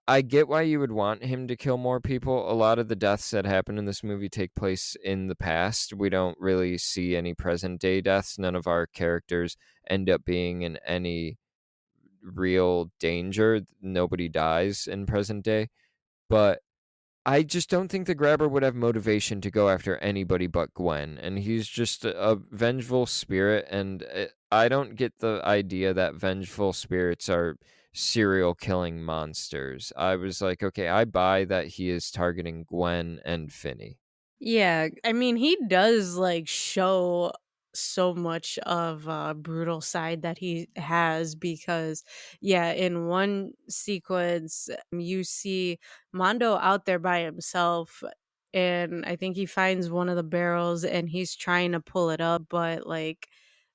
I get why you would want him to kill more people. A lot of the deaths that happen in this movie take place in the past. We don't really see any present day deaths. None of our characters end up being in any real danger. Nobody dies in present day. But I just don't think the grabber would have motivation to go after anybody but Gwen. And he's just a vengeful spirit. And I don't get the idea that vengeful spirits are serial killing monsters. I was like, okay, I buy that he is targeting Gwen and Finney. Yeah, I mean, he does, like, show so much of a brutal side that he has because, yeah, in one sequence, you see Mondo out there by himself, and I think he finds one of the barrels and he's trying to pull it up, but, like,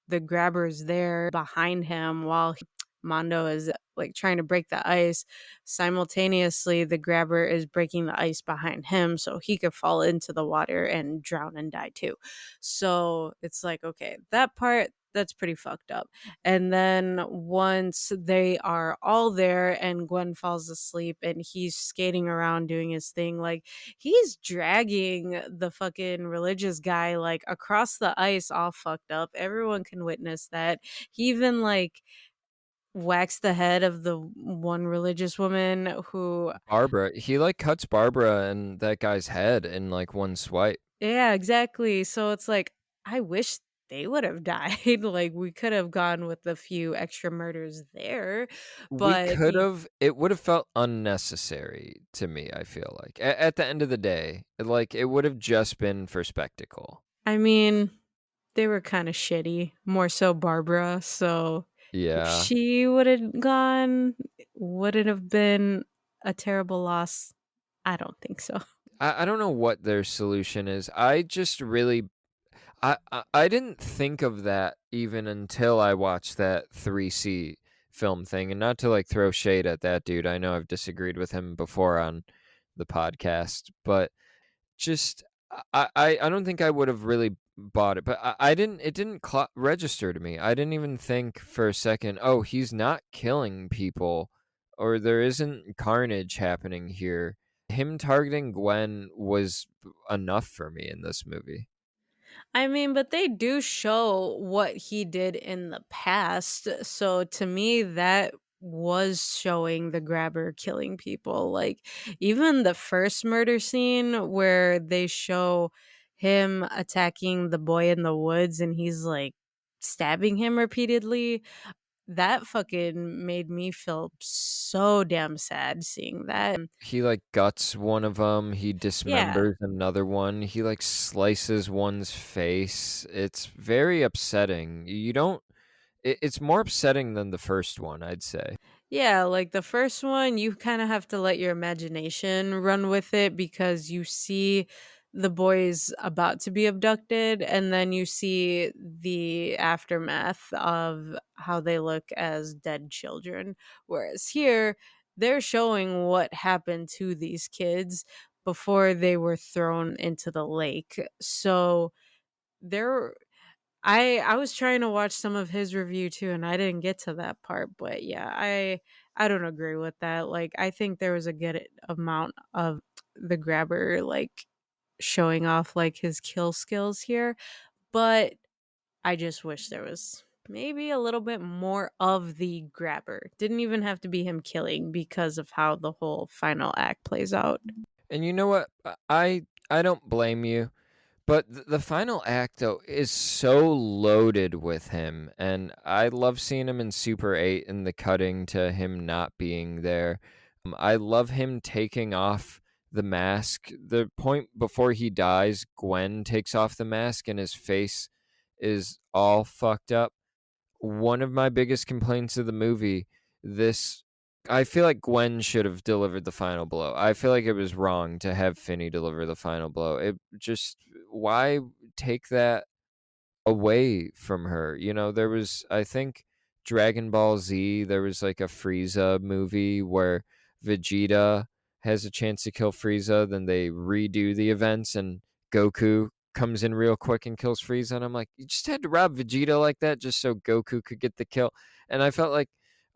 the grabber's there behind him while Mondo is, like, trying to break the ice. Simultaneously, the grabber is breaking the ice behind him so he could fall into the water and drown and die too. So, it's like, okay, that part, that's pretty fucked up. And then once they are all there and Gwen falls asleep and he's skating around doing his thing, like, he's dragging the fucking religious guy, like, across the ice all fucked up. Everyone can witness that. He even, like, waxed the head of the one religious woman who. Barbara, he like cuts Barbara and that guy's head in like one swipe. Yeah, exactly. So it's like, I wish they would have died. Like, we could have gone with a few extra murders there, We but could've it would've felt unnecessary to me, I feel like. At the end of the day, like, it would've just been for spectacle. I mean, they were kinda shitty, more so Barbara, so if Yeah. she would've gone, would it have been a terrible loss? I don't think so. I don't know what their solution is. I just really I didn't think of that even until I watched that 3C film thing, and not to, like, throw shade at that dude, I know I've disagreed with him before on the podcast, but just I don't think I would've really bought it, but I didn't it didn't register to me. I didn't even think for a second, "Oh, he's not killing people, or there isn't carnage happening here." Him targeting Gwen was enough for me in this movie. I mean, but they do show what he did in the past. So to me, that was showing the grabber killing people. Like, even the first murder scene where they show him attacking the boy in the woods and he's like stabbing him repeatedly, that fucking made me feel so damn sad seeing that. He, like, guts one of them. He Yeah. dismembers another one, he, like, slices one's face. It's very upsetting. You don't it's more upsetting than the first one, I'd say. Yeah, like the first one, you kind of have to let your imagination run with it because you see the boys about to be abducted, and then you see the aftermath of how they look as dead children. Whereas here, they're showing what happened to these kids before they were thrown into the lake. So there I was trying to watch some of his review too, and I didn't get to that part, but yeah, I don't agree with that. Like, I think there was a good amount of the grabber, like, showing off, like, his kill skills here, but I just wish there was maybe a little bit more of the grabber. Didn't even have to be him killing because of how the whole final act plays out. And you know what? I don't blame you. But the final act, though, is so loaded with him, and I love seeing him in Super 8 and the cutting to him not being there. I love him taking off the mask. The point before he dies, Gwen takes off the mask and his face is all fucked up. One of my biggest complaints of the movie, this I feel like Gwen should have delivered the final blow. I feel like it was wrong to have Finney deliver the final blow. It just why take that away from her? You know, there was I think Dragon Ball Z, there was like a Frieza movie where Vegeta has a chance to kill Frieza, then they redo the events and Goku comes in real quick and kills Frieza, and I'm like, you just had to rob Vegeta like that just so Goku could get the kill. And I felt like,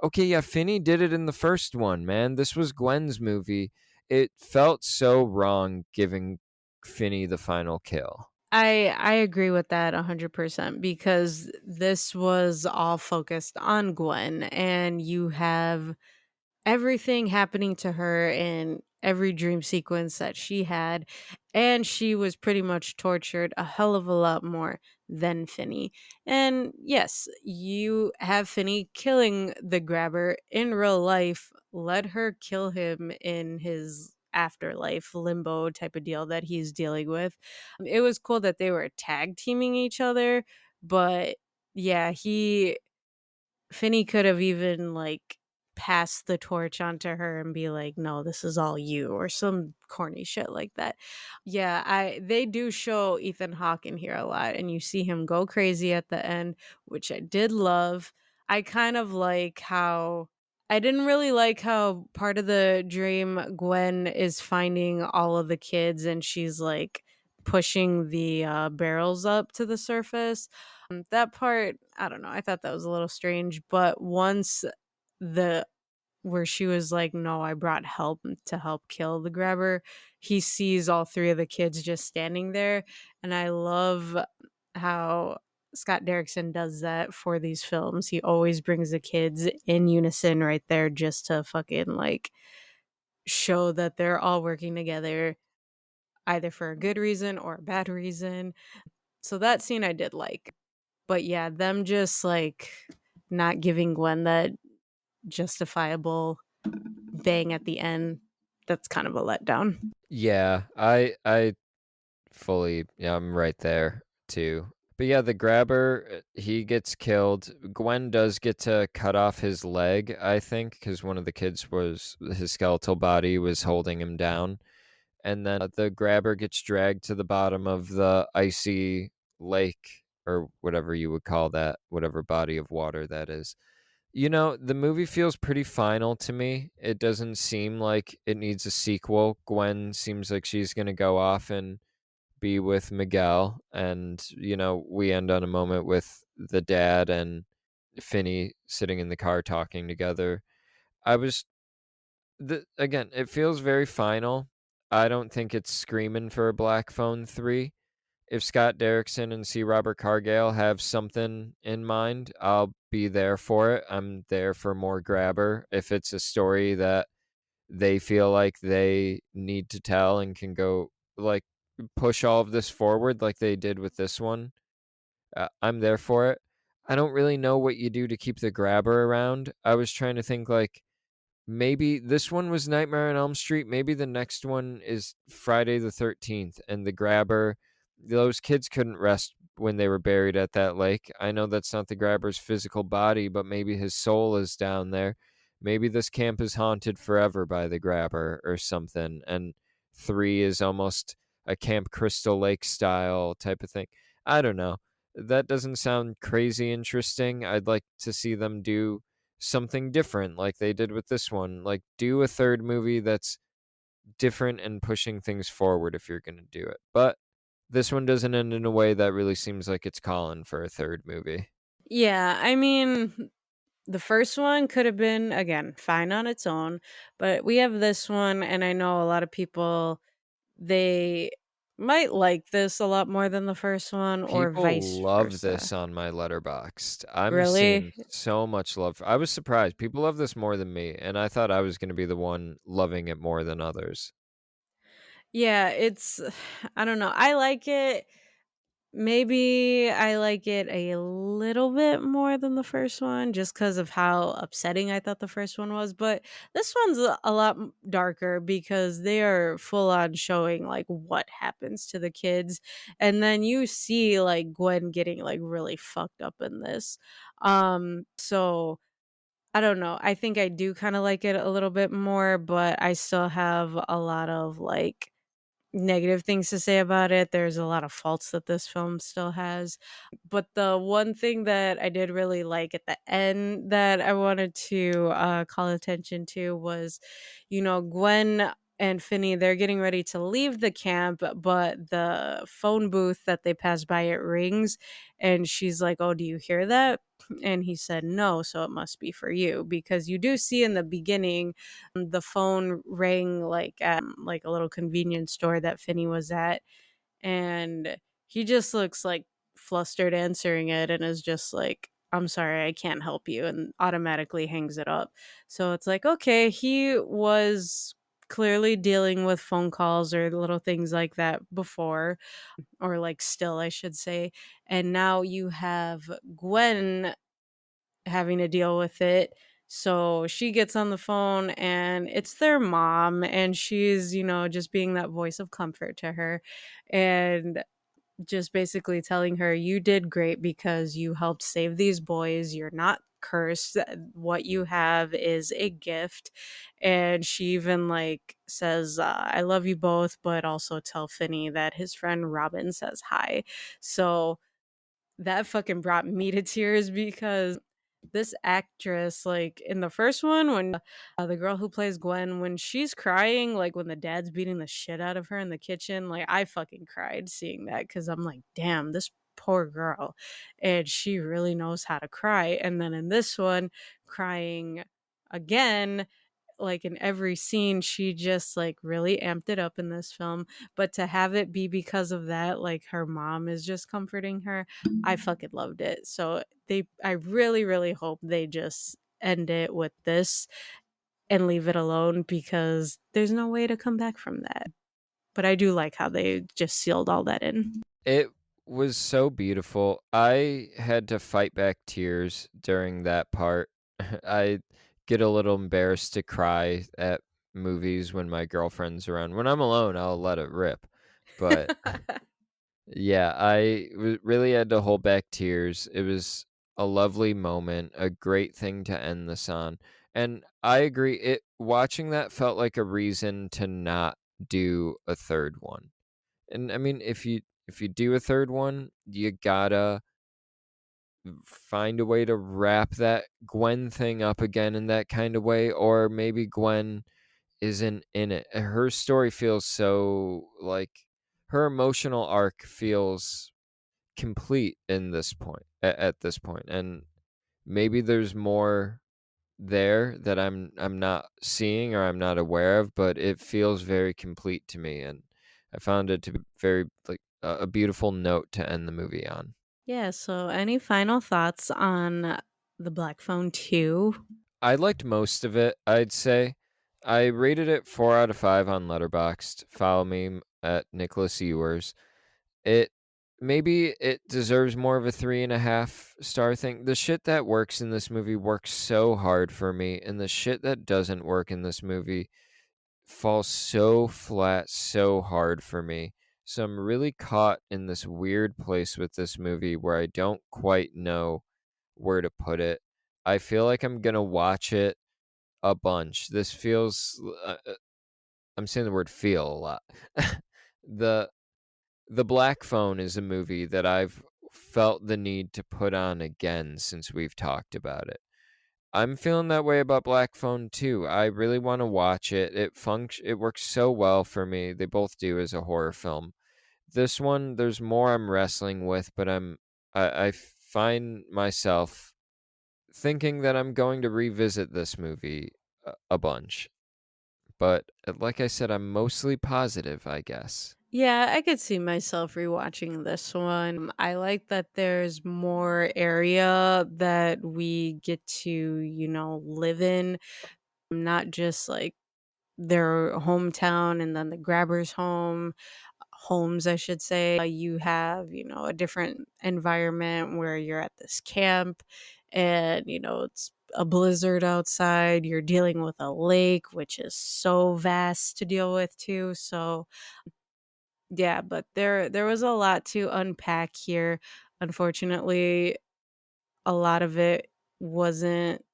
okay, yeah, Finney did it in the first one, man. This was Gwen's movie. It felt so wrong giving Finney the final kill. I agree with that 100% because this was all focused on Gwen, and you have everything happening to her in every dream sequence that she had, and she was pretty much tortured a hell of a lot more than Finney. And yes, you have Finney killing the grabber in real life, let her kill him in his afterlife limbo type of deal that he's dealing with. It was cool that they were tag teaming each other, but yeah, he Finney could have even, like, passed the torch onto her and be like, "No, this is all you," or some corny shit like that. Yeah, I they do show Ethan Hawke in here a lot, and you see him go crazy at the end, which I did love. I kind of like how I didn't really like how part of the dream, Gwen is finding all of the kids and she's, like, pushing the, barrels up to the surface. That part, I don't know, I thought that was a little strange, but once the where she was like, "No, I brought help to help kill the grabber," he sees all 3 of the kids just standing there, and I love how Scott Derrickson does that for these films. He always brings the kids in unison right there just to fucking, like, show that they're all working together either for a good reason or a bad reason. So that scene I did like. But yeah, them just, like, not giving Gwen that justifiable bang at the end, that's kind of a letdown. Yeah, I fully yeah, I'm right there too. But yeah, the grabber, he gets killed. Gwen does get to cut off his leg, I think, because one of the kids was his skeletal body was holding him down. And then the grabber gets dragged to the bottom of the icy lake or whatever you would call that, whatever body of water that is. The movie feels pretty final to me. It doesn't seem like it needs a sequel. Gwen seems like she's going to go off and be with Miguel. And, we end on a moment with the dad and Finney sitting in the car talking together. I was, again, it feels very final. I don't think it's screaming for a Black Phone 3. If Scott Derrickson and C. Robert Cargill have something in mind, I'll be there for it. I'm there for more grabber. If it's a story that they feel like they need to tell and can go, like, push all of this forward like they did with this one, I'm there for it. I don't really know what you do to keep the grabber around. I was trying to think, like, maybe this one was Nightmare on Elm Street. Maybe the next one is Friday the 13th, and the grabber, those kids couldn't rest when they were buried at that lake. I know that's not the grabber's physical body, but maybe his soul is down there. Maybe this camp is haunted forever by the grabber or something, and 3 is almost a Camp Crystal Lake style type of thing. I don't know. That doesn't sound crazy interesting. I'd like to see them do something different like they did with this one. Like, do a third movie that's different and pushing things forward if you're going to do it. But this one doesn't end in a way that really seems like it's calling for a third movie. Yeah, I mean, the first one could have been, again, fine on its own, but we have this one, and I know a lot of people, they might like this a lot more than the first one or People vice love this versa. on my letterboxd. I'm seeing Really? so much love. I was surprised. People love this more than me, and I thought I was going to be the one loving it more than others. Yeah, it's I don't know. I like it. Maybe I like it a little bit more than the first one just because of how upsetting I thought the first one was, but this one's a lot darker because they are full on showing, like, what happens to the kids, and then you see, like, Gwen getting, like, really fucked up in this. So I don't know. I think I do kinda like it a little bit more, but I still have a lot of, like, negative things to say about it. There's a lot of faults that this film still has. But the one thing that I did really like at the end that I wanted to call attention to was, Gwen and Finney, they're getting ready to leave the camp, but the phone booth that they pass by, it rings. And she's like, "Oh, do you hear that?" And he said, "No, so it must be for you." Because you do see in the beginning the phone rang like at like a little convenience store that Finney was at, and he just looks like flustered answering it and is just like, "I'm sorry, I can't help you," and automatically hangs it up. So it's like, okay, he was clearly dealing with phone calls or little things like that before, or like still, I should say. And now you have Gwen having to deal with it. So she gets on the phone and it's their mom, and she's, just being that voice of comfort to her and just basically telling her, "You did great because you helped save these boys. You're not cursed. What you have is a gift." And she even like says, "I love you both, but also tell Finney that his friend Robin says hi." So that fucking brought me to tears because this actress, like, in the first one, when, the girl who plays Gwen, when she's crying, like, when the dad's beating the shit out of her in the kitchen, like, I fucking cried seeing that because 'cause I'm like, "Damn, this poor girl, and she really knows how to cry." And then in this one, crying again, like, in every scene, she just, like, really amped it up in this film, but to have it be because of that, like, her mom is just comforting her, I fucking loved it. So I really, really hope they just end it with this and leave it alone because there's no way to come back from that. But I do like how they just sealed all that in. It was so beautiful. I had to fight back tears during that part. I get a little embarrassed to cry at movies when my girlfriend's around. When I'm alone, I'll let it rip. But yeah, really had to hold back tears. It was a lovely moment, a great thing to end this on. And I agree, it watching that felt like a reason to not do a third one. And I mean, if you do a third one, you gotta find a way to wrap that Gwen thing up again in that kind of way, or maybe Gwen isn't in it. Her story feels so like her emotional arc feels complete in this point at this point, and maybe there's more there that I'm not seeing or I'm not aware of, but it feels very complete to me, and I found it to be very like a beautiful note to end the movie on. Yeah, so any final thoughts on The Black Phone 2? I liked most of it, I'd say. I rated it 4 out of 5 on Letterboxd. Follow me at Nicholas Ewers. It maybe it deserves more of a 3.5 star thing. The shit that works in this movie works so hard for me, and the shit that doesn't work in this movie falls so flat so hard for me. So I'm really caught in this weird place with this movie where I don't quite know where to put it. I feel like I'm gonna watch it a bunch. This feels I'm saying the word feel a lot. the The Black Phone is a movie that I've felt the need to put on again since we've talked about it. I'm feeling that way about Black Phone too. I really want to watch it. It works so well for me. They both do as a horror film. This one, there's more I'm wrestling with, but I find myself thinking that I'm going to revisit this movie a bunch. But like I said, I'm mostly positive, I guess. Yeah, I could see myself rewatching this one. I like that there's more area that we get to, live in, not just like their hometown and then the grabber's homes, I should say. You have, a different environment where you're at this camp and, it's a blizzard outside. You're dealing with a lake, which is so vast to deal with too. So, yeah, but there was a lot to unpack here. Unfortunately, a lot of it wasn't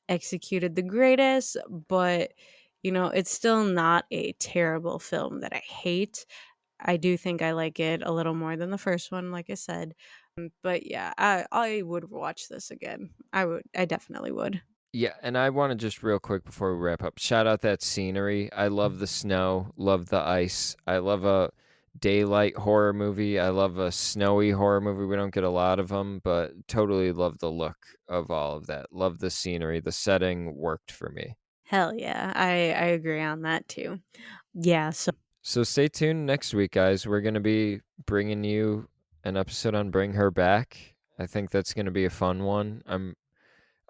executed the greatest, but it's still not a terrible film that I hate. I do think I like it a little more than the first one, like I said. But yeah, I would watch this again. I definitely would. Yeah, and I want to just real quick before we wrap up, shout out that scenery. I love the snow, love the ice. I love a daylight horror movie. I love a snowy horror movie. We don't get a lot of them, but totally love the look of all of that. Love the scenery. The setting worked for me. Hell yeah. I agree on that too. Yeah, so So stay tuned next week, guys. We're going to be bringing you an episode on Bring Her Back. I think that's going to be a fun one.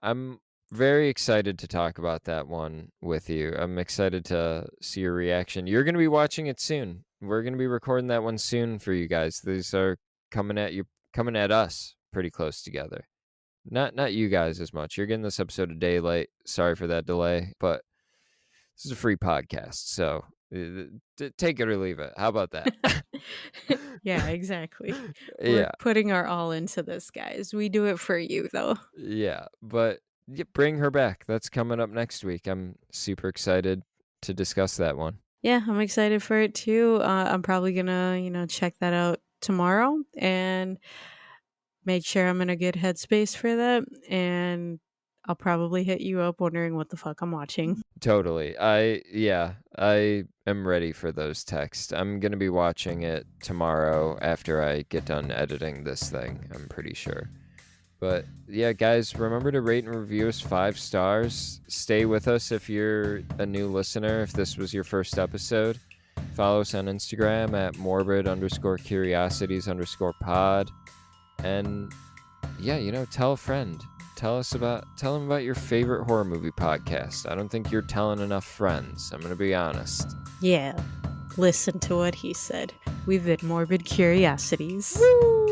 I'm very excited to talk about that one with you. I'm excited to see your reaction. You're going to be watching it soon. We're going to be recording that one soon for you guys. These are coming at us pretty close together. Not you guys as much. You're getting this episode a day late. Sorry for that delay, but this is a free podcast, so take it or leave it. How about that? yeah, exactly. We're Yeah. putting our all into this, guys. We do it for you though. Yeah, but yeah, Bring Her Back. That's coming up next week. I'm super excited to discuss that one. Yeah, I'm excited for it too. I'm probably gonna, check that out tomorrow and make sure I'm in a good headspace for that. And I'll probably hit you up wondering what the fuck I'm watching. Totally. I am ready for those texts. I'm going to be watching it tomorrow after I get done editing this thing, I'm pretty sure. But yeah, guys, remember to rate and review us 5 stars. Stay with us if you're a new listener, if this was your first episode. Follow us on Instagram at morbid_curiosities_pod. And yeah, tell a friend. Tell them about your favorite horror movie podcast. I don't think you're telling enough friends. I'm going to be honest. Yeah, Listen to what he said. We've been Morbid Curiosities. Woo!